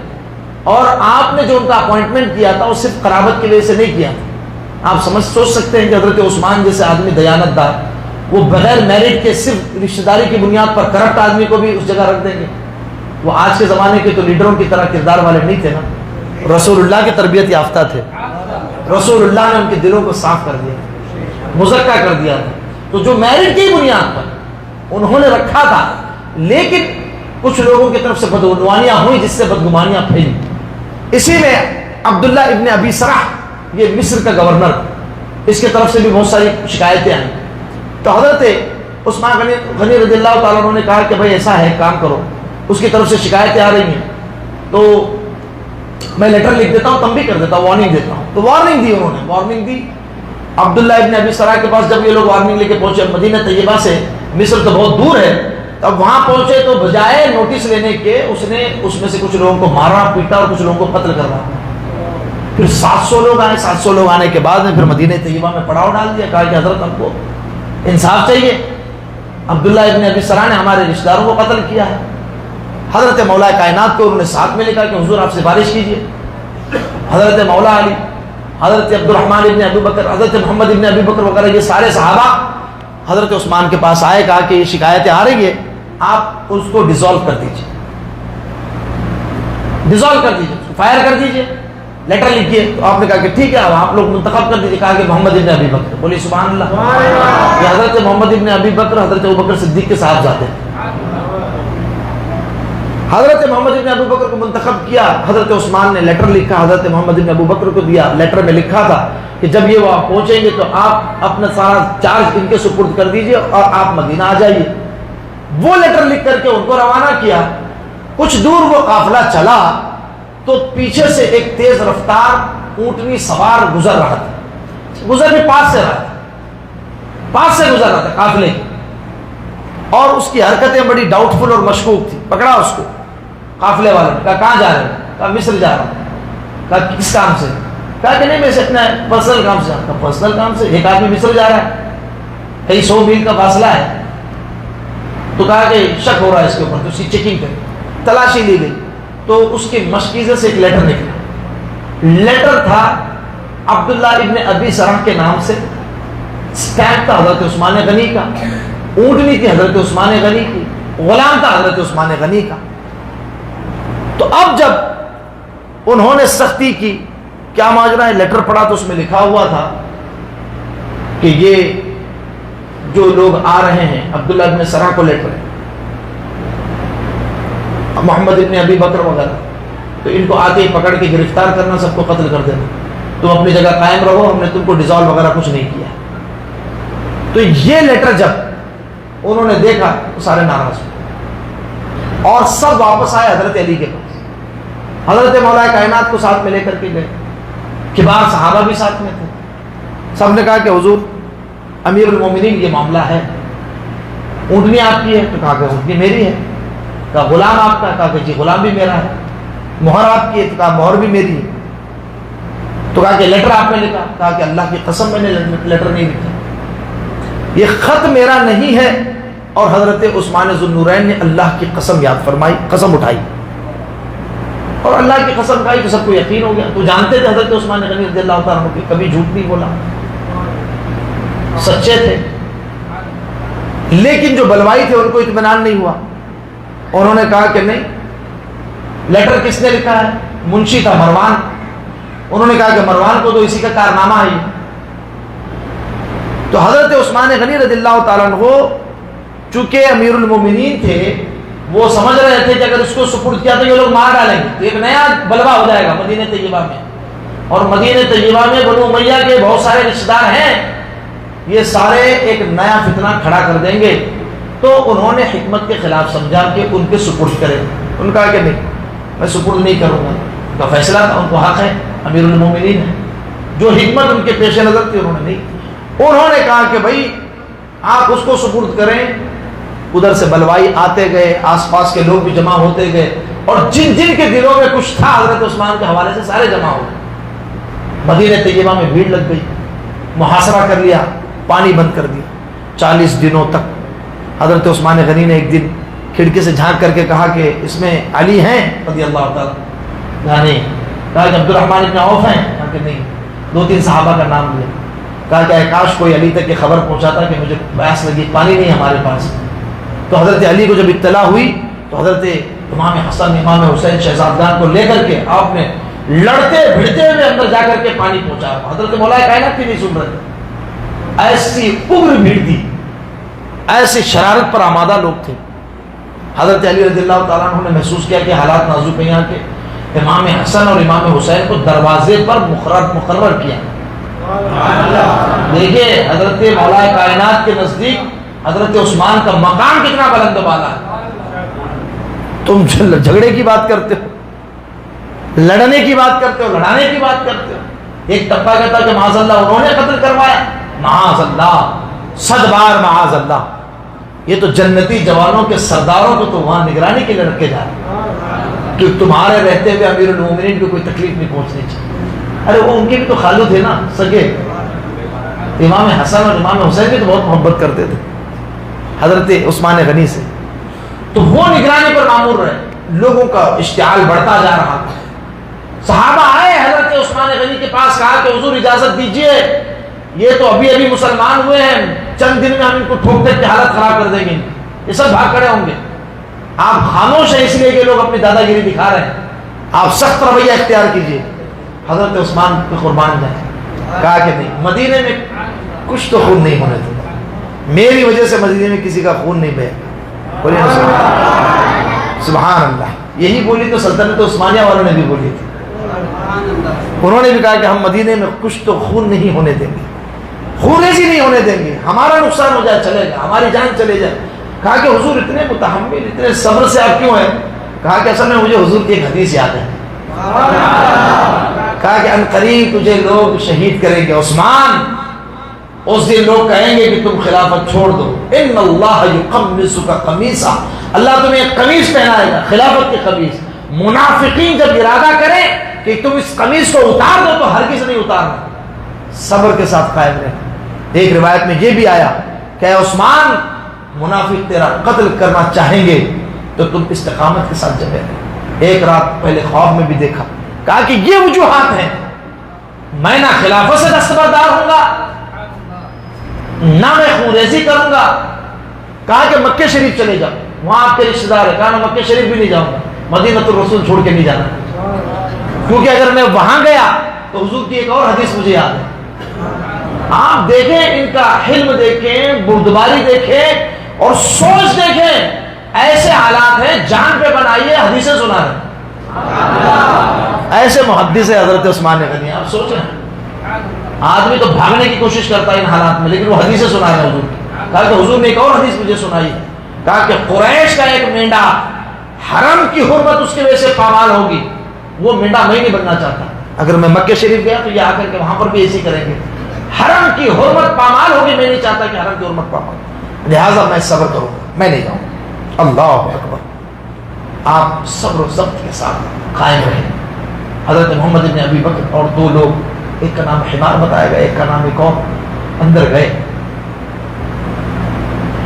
اور آپ نے جو ان کا اپوائنٹمنٹ کیا تھا وہ صرف قرابت کی وجہ سے نہیں کیا تھا۔ آپ سوچ سکتے ہیں کہ حضرت عثمان جیسے آدمی دیانت دار، وہ بغیر میرٹ کے صرف رشتہ داری کی بنیاد پر کرپٹ آدمی کو بھی اس جگہ رکھ دیں گے؟ وہ آج کے زمانے کے تو لیڈروں کی طرح کردار والے نہیں تھے نا، رسول اللہ کے تربیت یافتہ تھے، رسول اللہ نے ان کے دلوں کو صاف کر دیا، مزکہ کر دیا تھا۔ تو جو میرٹ کی بنیاد پر انہوں نے رکھا تھا، لیکن کچھ لوگوں کی طرف سے بدعنوانیاں ہوئی جس سے بدگمانیاں پھیلی۔ اسی میں عبداللہ ابن ابی سرح، یہ مصر کا گورنر، اس کی طرف سے بھی بہت ساری شکایتیں آئیں۔ تو حضرت عثمان غنی رضی اللہ تعالیٰ عنہ نے کہا کہ بھائی ایسا ہے، کام کرو، اس کی طرف سے شکایتیں آ رہی ہیں تو میں لیٹر لکھ دیتا ہوں، تم بھی کر دیتا ہوں، وارننگ دیتا ہوں۔ تو وارننگ دی، انہوں نے وارننگ دی عبداللہ ابن ابی سرح کے پاس۔ جب یہ لوگ وارننگ لے کے پہنچے مدینہ طیبہ سے، مصر تو بہت دور ہے، تب وہاں پہنچے تو بجائے نوٹس لینے کے اس نے اس میں سے کچھ لوگوں کو مارا پیٹا اور کچھ لوگوں کو قتل کروا۔ پھر 700 لوگ آئے، 700 لوگ آنے کے بعد میں پھر مدینہ طیبہ میں پڑاؤ ڈال دیا، کہا کہ حضرت ہم کو انصاف چاہیے، عبداللہ ابن ابی سرح نے ہمارے رشتہ داروں کو قتل کیا ہے۔ حضرت مولا کائنات کو انہوں نے ساتھ میں لکھا کہ حضور آپ سفارش کیجیے۔ حضرت مولا علی، حضرت عبد الرحمن ابن ابی بکر، حضرت محمد ابن ابی بکر وغیرہ یہ سارے صحابہ حضرت عثمان کے پاس آئے، کہا کہ یہ شکایتیں آ رہی ہے، آپ اس کو ڈیزالو کر دیجیے، ڈیزالو کر دیجیے، فائر کر دیجیے، لیٹر لکھیے۔ تو آپ نے کہا کہ ٹھیک ہے، اب آپ لوگ منتخب کر دیجیے۔ کہا کہ محمد ابن ابی بکر، بولی سبحان اللہ، یہ حضرت محمد ابن ابی بکر حضرت ابوبکر صدیق کے صاحبزادے ہیں۔ حضرت محمد ابن ابو بکر کو منتخب کیا، حضرت عثمان نے لیٹر لکھا، حضرت محمد ابن ابو بکر کو دیا۔ لیٹر میں لکھا تھا کہ جب یہ وہاں پہنچیں گے تو آپ اپنا سارا چارج ان کے سپرد کر دیجئے اور آپ مدینہ آ جائیے۔ وہ لیٹر لکھ کر کے ان کو روانہ کیا۔ کچھ دور وہ قافلہ چلا تو پیچھے سے ایک تیز رفتار اونٹنی سوار گزر رہا تھا، گزر بھی پاس سے رہا تھا، پاس سے گزر رہا تھا قافلے کی، اور اس کی حرکتیں بڑی ڈاؤٹ فل اور مشکوک تھی۔ پکڑا اس کو قافلے والے نے، کہا کہاں جا رہے ہیں؟ کہا مصر جا رہا ہوں۔ کہا کس کام سے؟ کہا کہ نہیں میں سے اپنا پرسنل کام سے۔ کہا پرسنل کام سے؟ ایک آدمی مصر جا رہا ہے، کئی 100 میل کا فاصلہ ہے۔ تو کہا کہ شک ہو رہا ہے اس کے اوپر، تو اس کی چیکنگ کری، تلاشی لی گئی تو اس کی مشکیزے سے ایک لیٹر نکلا۔ لیٹر تھا عبداللہ ابن ابی سرح کے نام سے، اسٹیمپ تھا حضرت عثمان غنی کا، اونٹنی تھی حضرت عثمان غنی کی، غلام تھا حضرت عثمان غنی کا۔ تو اب جب انہوں نے سختی کی، کیا ماجرا ہے، لیٹر پڑھا تو اس میں لکھا ہوا تھا کہ یہ جو لوگ آ رہے ہیں، عبداللہ ابن سرح کو لیٹر ہے، محمد ابن ابی بکر وغیرہ، تو ان کو آتے ہی پکڑ کے گرفتار کرنا، سب کو قتل کر دینا، تم اپنی جگہ قائم رہو، ہم نے تم کو ڈیزالو وغیرہ کچھ نہیں کیا۔ تو یہ لیٹر جب انہوں نے دیکھا تو سارے ناراض ہوئے اور سب واپس آئے حضرت علی کے پاس۔ حضرت مولا کائنات کو ساتھ میں لے کر کے گئے، کبار صحابہ بھی ساتھ میں تھے۔ سب نے کہا کہ حضور امیر المومنین یہ معاملہ ہے، اونٹنی آپ کی ہے؟ تو کہا کہ اونٹنی میری ہے۔ کہا غلام آپ کا؟ کہا کہ جی غلام بھی میرا ہے۔ مہر آپ کی ہے؟ تو کہا مہر بھی میری ہے۔ تو کہا کہ لیٹر آپ نے لکھا؟ کہا کہ اللہ کی قسم میں نے لیٹر نہیں لکھا، یہ خط میرا نہیں ہے۔ اور حضرت عثمان ذو النورین نے اللہ کی قسم یاد فرمائی، قسم اٹھائی اور اللہ کی قسم کھائی تو سب کو یقین ہو گیا۔ تو جانتے تھے حضرت عثمان غنی رضی اللہ تعالیٰ عنہ کبھی جھوٹ نہیں بولا، سچے تھے۔ لیکن جو بلوائی تھے ان کو اطمینان نہیں ہوا، انہوں نے کہا کہ نہیں، لیٹر کس نے لکھا ہے؟ منشی تھا مروان۔ انہوں نے کہا کہ مروان کو تو اسی کا کارنامہ ہے۔ تو حضرت عثمان غنی رضی اللہ تعالیٰ عنہ چونکہ امیر المومنین تھے، وہ سمجھ رہے تھے کہ اگر اس کو سپرد کیا تو یہ لوگ مار ڈالیں گے، تو ایک نیا بلوا ہو جائے گا مدینہ طیبہ میں، اور مدینہ طیبہ میں بنو امیہ کے بہت سارے رشتہ دار ہیں، یہ سارے ایک نیا فتنہ کھڑا کر دیں گے۔ تو انہوں نے حکمت کے خلاف سمجھا کہ ان کے سپرد کریں۔ ان کا کہ نہیں، میں سپرد نہیں کروں گا، ان کا فیصلہ تھا، ان کو حق ہے، امیر المومنین ہے، جو حکمت ان کے پیش نظر تھی انہوں نے نہیں۔ انہوں نے کہا کہ بھائی آپ اس کو سپرد کریں۔ ادھر سے بلوائی آتے گئے، آس پاس کے لوگ بھی جمع ہوتے گئے، اور جن جن کے دلوں میں کچھ تھا حضرت عثمان کے حوالے سے سارے جمع ہو گئے۔ مدینہ طیبہ میں بھیڑ لگ گئی، محاصرہ کر لیا، پانی بند کر دیا 40 دنوں تک۔ حضرت عثمان غنی نے ایک دن کھڑکی سے جھانک کر کے کہا کہ اس میں علی ہیں رضی اللہ تعالیٰ؟ کہا نہیں۔ کہا کہ عبد الرحمن ابن عوف ہیں؟ کہا کہ نہیں۔ 2-3 صحابہ کا نام لیا۔ کہا کہ کاش کوئی علی تک یہ خبر پہنچاتا کہ مجھے پیاس لگی، پانی نہیں ہمارے پاس۔ تو حضرت علی کو جب اطلاع ہوئی تو حضرت امام حسن امام حسین شہزادگان کو لے کر کے آپ نے لڑتے بھڑتے ہوئے اندر جا کر کے پانی پہنچایا۔ حضرت مولا کائنات کی نہیں سن رہے تھے، ایسی اگر بھیڑ تھی، ایسی شرارت پر آمادہ لوگ تھے۔ حضرت علی رضی اللہ تعالیٰ عنہ نے محسوس کیا کہ حالات نازک ہیں یہاں کے، امام حسن اور امام حسین کو دروازے پر مقرر کیا۔ دیکھیے حضرت مولا کائنات کے نزدیک حضرت عثمان کا مقام کتنا بلند و بالا ہے۔ تم جھگڑے کی بات کرتے ہو، لڑنے کی بات کرتے ہو، لڑانے کی بات کرتے ہو۔ ایک طبقہ کہتا کہ معاذ اللہ انہوں نے قتل کروایا، معاذ اللہ، 100 بار معاذ اللہ۔ یہ تو جنتی جوانوں کے سرداروں کو تو وہاں نگرانی کے لیے رکھے جا رہے کہ تمہارے رہتے ہوئے امیر المومنین کو کوئی تکلیف نہیں پہنچنی چاہیے۔ ارے وہ ان کے بھی تو خالو تھے نا، سگے۔ امام حسن اور امام حسین بھی تو بہت محبت کرتے تھے حضرت عثمان غنی سے، تو وہ نگرانی پر مامور رہے۔ لوگوں کا اشتعال بڑھتا جا رہا تھا۔ صحابہ آئے حضرت عثمان غنی کے پاس، کہا کہ حضور اجازت دیجئے، یہ تو ابھی ابھی مسلمان ہوئے ہیں، چند دن میں ہم ان کو ٹھوکتے کی حالت خراب کر دیں گے، یہ سب بھاگ کھڑے ہوں گے۔ آپ خاموش ہیں اس لیے کہ لوگ اپنی دادا گیری دکھا رہے ہیں، آپ سخت رویہ اختیار کیجئے۔ حضرت عثمان کے قربان جائیں۔ کہا کہ نہیں، مدینے میں کچھ تو خون نہیں ہونے دوں گا، میری وجہ سے مدینے میں کسی کا خون نہیں بہے گا۔ سبحان اللہ، یہی بولی تو سلطنت عثمانیہ والوں نے بھی بولی تھی۔ انہوں نے بھی کہا کہ ہم مدینے میں کچھ تو خون نہیں ہونے دیں گے، خون ریزی نہیں ہونے دیں گے، ہمارا نقصان ہو جائے چلے گا، ہماری جان چلے جائے۔ کہا کہ حضور اتنے متحمل، اتنے صبر سے آپ کیوں ہیں؟ کہا کہ اصل میں مجھے حضور کی ایک حدیث یاد ہے۔ کہا کہ ان قریب تجھے لوگ شہید کریں گے عثمان، اس دن لوگ کہیں گے کہ تم خلافت چھوڑ دو، ان اللہ یقمصک قمیصا، اللہ تمہیں ایک قمیص پہنائے گا، خلافت کی قمیص۔ منافقین جب ارادہ کریں کہ تم اس قمیص کو اتار دو تو ہرگز نہیں اتارنا، صبر کے ساتھ قائم رہنا۔ ایک روایت میں یہ بھی آیا کہ اے عثمان، منافق تیرا قتل کرنا چاہیں گے تو تم استقامت کے ساتھ جمے رہے۔ ایک رات پہلے خواب میں بھی دیکھا، کہا کہ یہ وجوہات ہیں، میں نہ خلافت سے دستبردار ہوں گا، نہ میں خون ریزی کروں گا۔ کہا کہ مکہ شریف چلے جاؤ، وہاں آپ کے رشتہ دار ہے۔ کہا میں مکہ شریف بھی نہیں جاؤں گا، مدینہ الرسول چھوڑ کے نہیں جانا، کیونکہ اگر میں وہاں گیا تو حضور کی ایک اور حدیث مجھے یاد ہے۔ آپ دیکھیں ان کا حلم، دیکھیں بردباری، دیکھیں اور سوچ دیکھیں، ایسے حالات ہیں جان پہ بنائیے حدیثیں سنا رہے، ایسے محدث ہے حضرت عثمان غنی۔ آپ سوچیں، آدمی تو بھاگنے کی کوشش کرتا ہے ان حالات میں، لیکن وہ حدیثیں سنا رہے حضور کی۔ کہا کہ حضور نے ایک اور حدیث مجھے سنائی، کہا کہ قریش کا ایک مینڈا، حرم کی حرمت اس کی وجہ سے پامال ہوگی، وہ مینڈا میں نہیں بننا چاہتا۔ اگر میں مکہ شریف گیا تو یہ آ کر کے وہاں پر بھی ایسے کریں گے، حرم کی حرمت پامال ہوگی، میں نہیں چاہتا کہ حرم کی حرمت پامال ہو، لہٰذا میں صبر کروں گا، میں نہیں جاؤں گا۔ اللہ اکبر۔ آپ صبر و ضبط کے ساتھ قائم رہیں۔ حضرت محمد بن ابی بکر اور 2 لوگ، ایک کا نام حمار بتایا گیا، ایک کا نام ایک اور، اندر گئے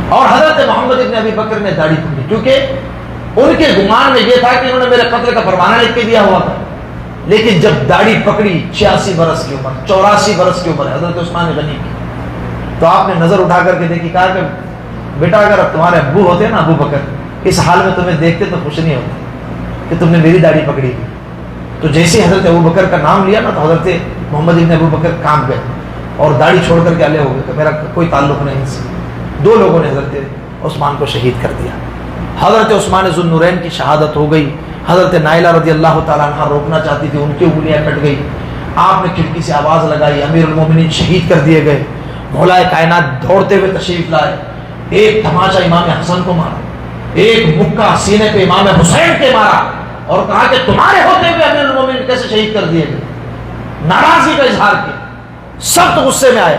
اور حضرت محمد بن ابی بکر نے داڑھی پکڑی، کیونکہ ان کے گمان میں یہ تھا کہ انہوں نے میرے قتل کا فرمانہ لکھ کے دیا ہوا تھا۔ لیکن جب داڑھی پکڑی 86 برس کی عمر، 84 برس کی عمر حضرت عثمان غنی کی، تو آپ نے نظر اٹھا کر کے دیکھی، کہا کہ بیٹا اگر تمہارے ابو ہوتے نا، ابو بکر، اس حال میں تمہیں دیکھتے تو خوش نہیں ہوتے کہ تم نے میری داڑھی پکڑی تھی۔ تو جیسے حضرت ابو بکر کا نام لیا نا تو حضرت محمد بن ابو بکر کام گئے، اور داڑھی چھوڑ کر کے الے ہو گئے کہ میرا کوئی تعلق نہیں ان سے. 2 لوگوں نے حضرت عثمان کو شہید کر دیا. حضرت عثمان ذو النورین کی شہادت ہو گئی. حضرت نائلہ رضی اللہ تعالیٰ عنہ روکنا چاہتی تھی, ان کی انگلیاں کٹ گئی. آپ نے کھڑکی سے آواز لگائی, امیر المومنین شہید کر دیے گئے. مولا کائنات دوڑتے ہوئے تشریف لائے, ایک تماچا امام حسن کو مارا, ایک مکہ سینے پہ امام حسین کے مارا, اور کہا کہ تمہارے ہوتے ہوئے امیر المومنین کیسے شہید کر دیے گئے. ناراضی کا اظہار کیا, سخت غصے میں آئے.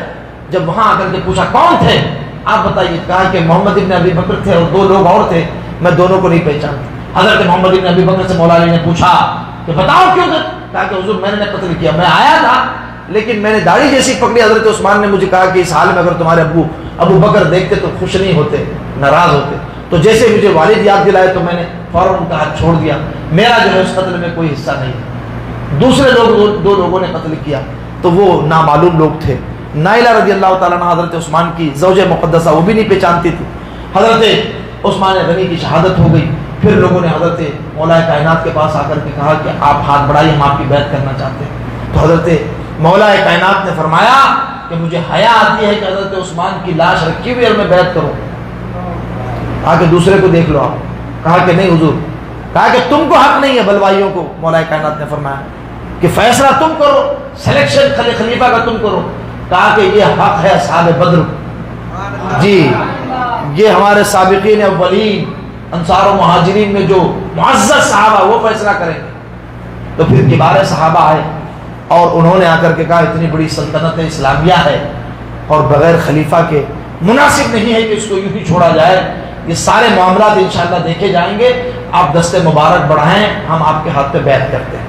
جب وہاں آ کر کے پوچھا کون تھے آپ بتائیے, کہا کہ محمد ابن ابی بکر تھے اور 2 لوگ اور تھے, میں دونوں کو نہیں پہچانتا. حضرت محمد ابن ابی بکر سے مولا علی نے پوچھا کہ بتاؤ کیوں تھے, کہا کہ حضور میں نے قتل کیا, میں آیا تھا لیکن میں نے داڑھی جیسی پکڑی. حضرت عثمان نے مجھے کہا کہ اس حال میں اگر تمہارے ابو بکر دیکھتے تو خوش نہیں ہوتے, ناراض ہوتے, تو جیسے مجھے والد یاد دلائے تو میں نے فوراً ان کا ہاتھ چھوڑ دیا. میرا جو ہے اس قتل میں کوئی حصہ نہیں. دوسرے لوگ 2 لوگوں نے قتل کیا تو وہ نامعلوم لوگ تھے. نائلہ رضی اللہ تعالیٰ عنہ حضرت عثمان کی زوجہ مقدسہ, وہ بھی نہیں پہچانتی تھی. حضرت عثمان غنی کی شہادت ہو گئی. پھر لوگوں نے حضرت مولا کائنات کے پاس آ کر کے کہا کہ آپ ہاتھ بڑھائیے, ہم آپ کی بیعت کرنا چاہتے ہیں. تو حضرت مولا کائنات نے فرمایا کہ مجھے حیا آتی ہے کہ حضرت عثمان کی لاش رکھی ہوئی اور میں بیعت کروں. کہا کہ دوسرے کو دیکھ لو آپ. کہا کہ نہیں حضور. کہا کہ تم کو حق نہیں ہے بلوائیوں کو. مولا کائنات نے فرمایا کہ فیصلہ تم کرو, سلیکشن خلیفہ کا تم کرو. کہا کہ یہ حق ہے اصحاب بدر, جی یہ ہمارے سابقین اولین انصار و مہاجرین میں جو معزز صحابہ وہ فیصلہ کریں گے. تو پھر کبار صحابہ آئے اور انہوں نے آ کر کے کہا اتنی بڑی سلطنت اسلامیہ ہے اور بغیر خلیفہ کے مناسب نہیں ہے کہ اس کو یوں ہی چھوڑا جائے. یہ سارے معاملات انشاءاللہ دیکھے جائیں گے, آپ دست مبارک بڑھائیں, ہم آپ کے ہاتھ پہ بیعت کرتے ہیں.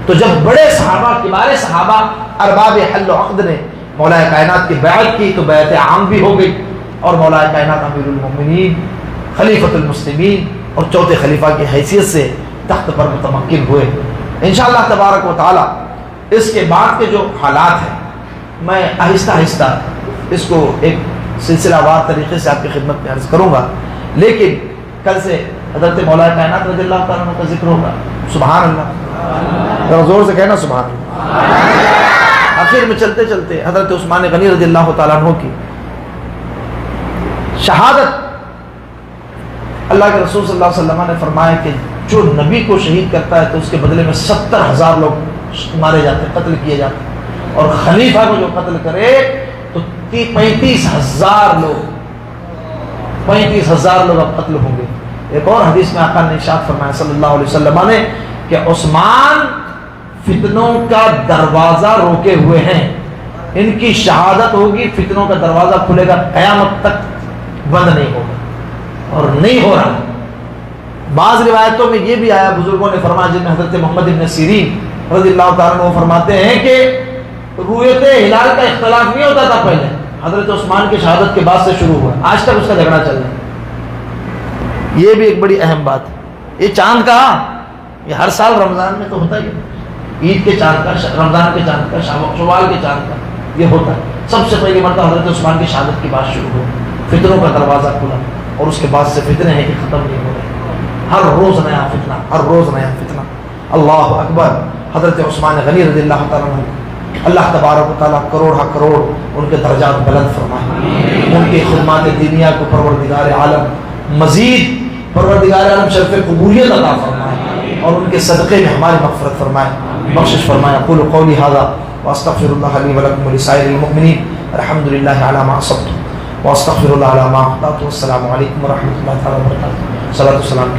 تو جب بڑے صحابہ, کبار صحابہ, ارباب حل و عقد نے مولا کائنات کی بیعت کی تو بیعت عام بھی ہو گئی, اور مولا کائنات امیر المومنین خلیفۃ المسلمین اور 4تھے خلیفہ کی حیثیت سے تخت پر متمکن ہوئے. انشاءاللہ تبارک و تعالی اس کے بعد کے جو حالات ہیں میں آہستہ آہستہ اس کو ایک سلسلہ وار طریقے سے آپ کی خدمت میں عرض کروں گا, لیکن کل سے حضرت مولا کائنات رضی اللہ تعالیٰ عنہ کا ذکر ہوگا. سبحان اللہ, ذرا زور سے کہنا سبحان اللہ. آخر میں چلتے چلتے حضرت عثمان غنی رضی اللہ تعالیٰ عنہ کی شہادت, اللہ کے رسول صلی اللہ علیہ وسلم نے فرمایا کہ جو نبی کو شہید کرتا ہے تو اس کے بدلے میں 70,000 لوگ مارے جاتے ہیں, قتل کیے جاتے ہیں, اور خلیفہ کو جو قتل کرے تو 35,000 لوگ اب قتل ہوں گے. ایک اور حدیث میں آقا نے ارشاد فرمایا صلی اللہ علیہ وسلم نے کہ عثمان فتنوں کا دروازہ روکے ہوئے ہیں, ان کی شہادت ہوگی, فتنوں کا دروازہ کھلے گا, قیامت تک بند نہیں ہوگا, اور نہیں ہو رہا. بعض روایتوں میں یہ بھی آیا, بزرگوں نے فرمایا جن میں حضرت محمد ابن سیرین رضی اللہ تعالیٰ عنہ فرماتے ہیں کہ رؤیت ہلال کا اختلاف نہیں ہوتا تھا پہلے, حضرت عثمان کی شہادت کے بعد سے شروع ہوا, آج تک اس کا جھگڑا چل رہا ہے. یہ بھی ایک بڑی اہم بات ہے. یہ چاند کا, یہ ہر سال رمضان میں تو ہوتا ہی ہے, عید کے چاند کا, رمضان کے چاند کا, شوال کے چاند کا یہ ہوتا ہے. سب سے پہلی مرتبہ حضرت عثمان کی شہادت کی بات شروع ہو, فتنوں کا دروازہ کھلا, اور اس کے بعد سے فتنے ہیں کہ ختم نہیں ہو رہے, ہر روز نیا فتنہ, ہر روز نیا فتنہ. اللہ اکبر. حضرت عثمان غنی رضی اللہ تعالیٰ عنہ, اللہ تبارک و تعالیٰ کروڑ ان کے درجات بلند فرمائے, ان کی خدمات دینیہ کو پروردگار عالم مزید پروردگار عالم شرف قبولیت عطا فرمائے, اور ان کے صدقے میں ہماری مغفرت فرمائے, بخشش فرمائے. اقول قولی ھذا واستغفر اللہ لی ولکم ولسائر المؤمنین. الحمد للہ علی ما اصبت واستغفر اللہ علی ما اخطأت. والسلام علیکم ورحمۃ اللہ تعالی وبرکاتہ. صلاۃ والسلام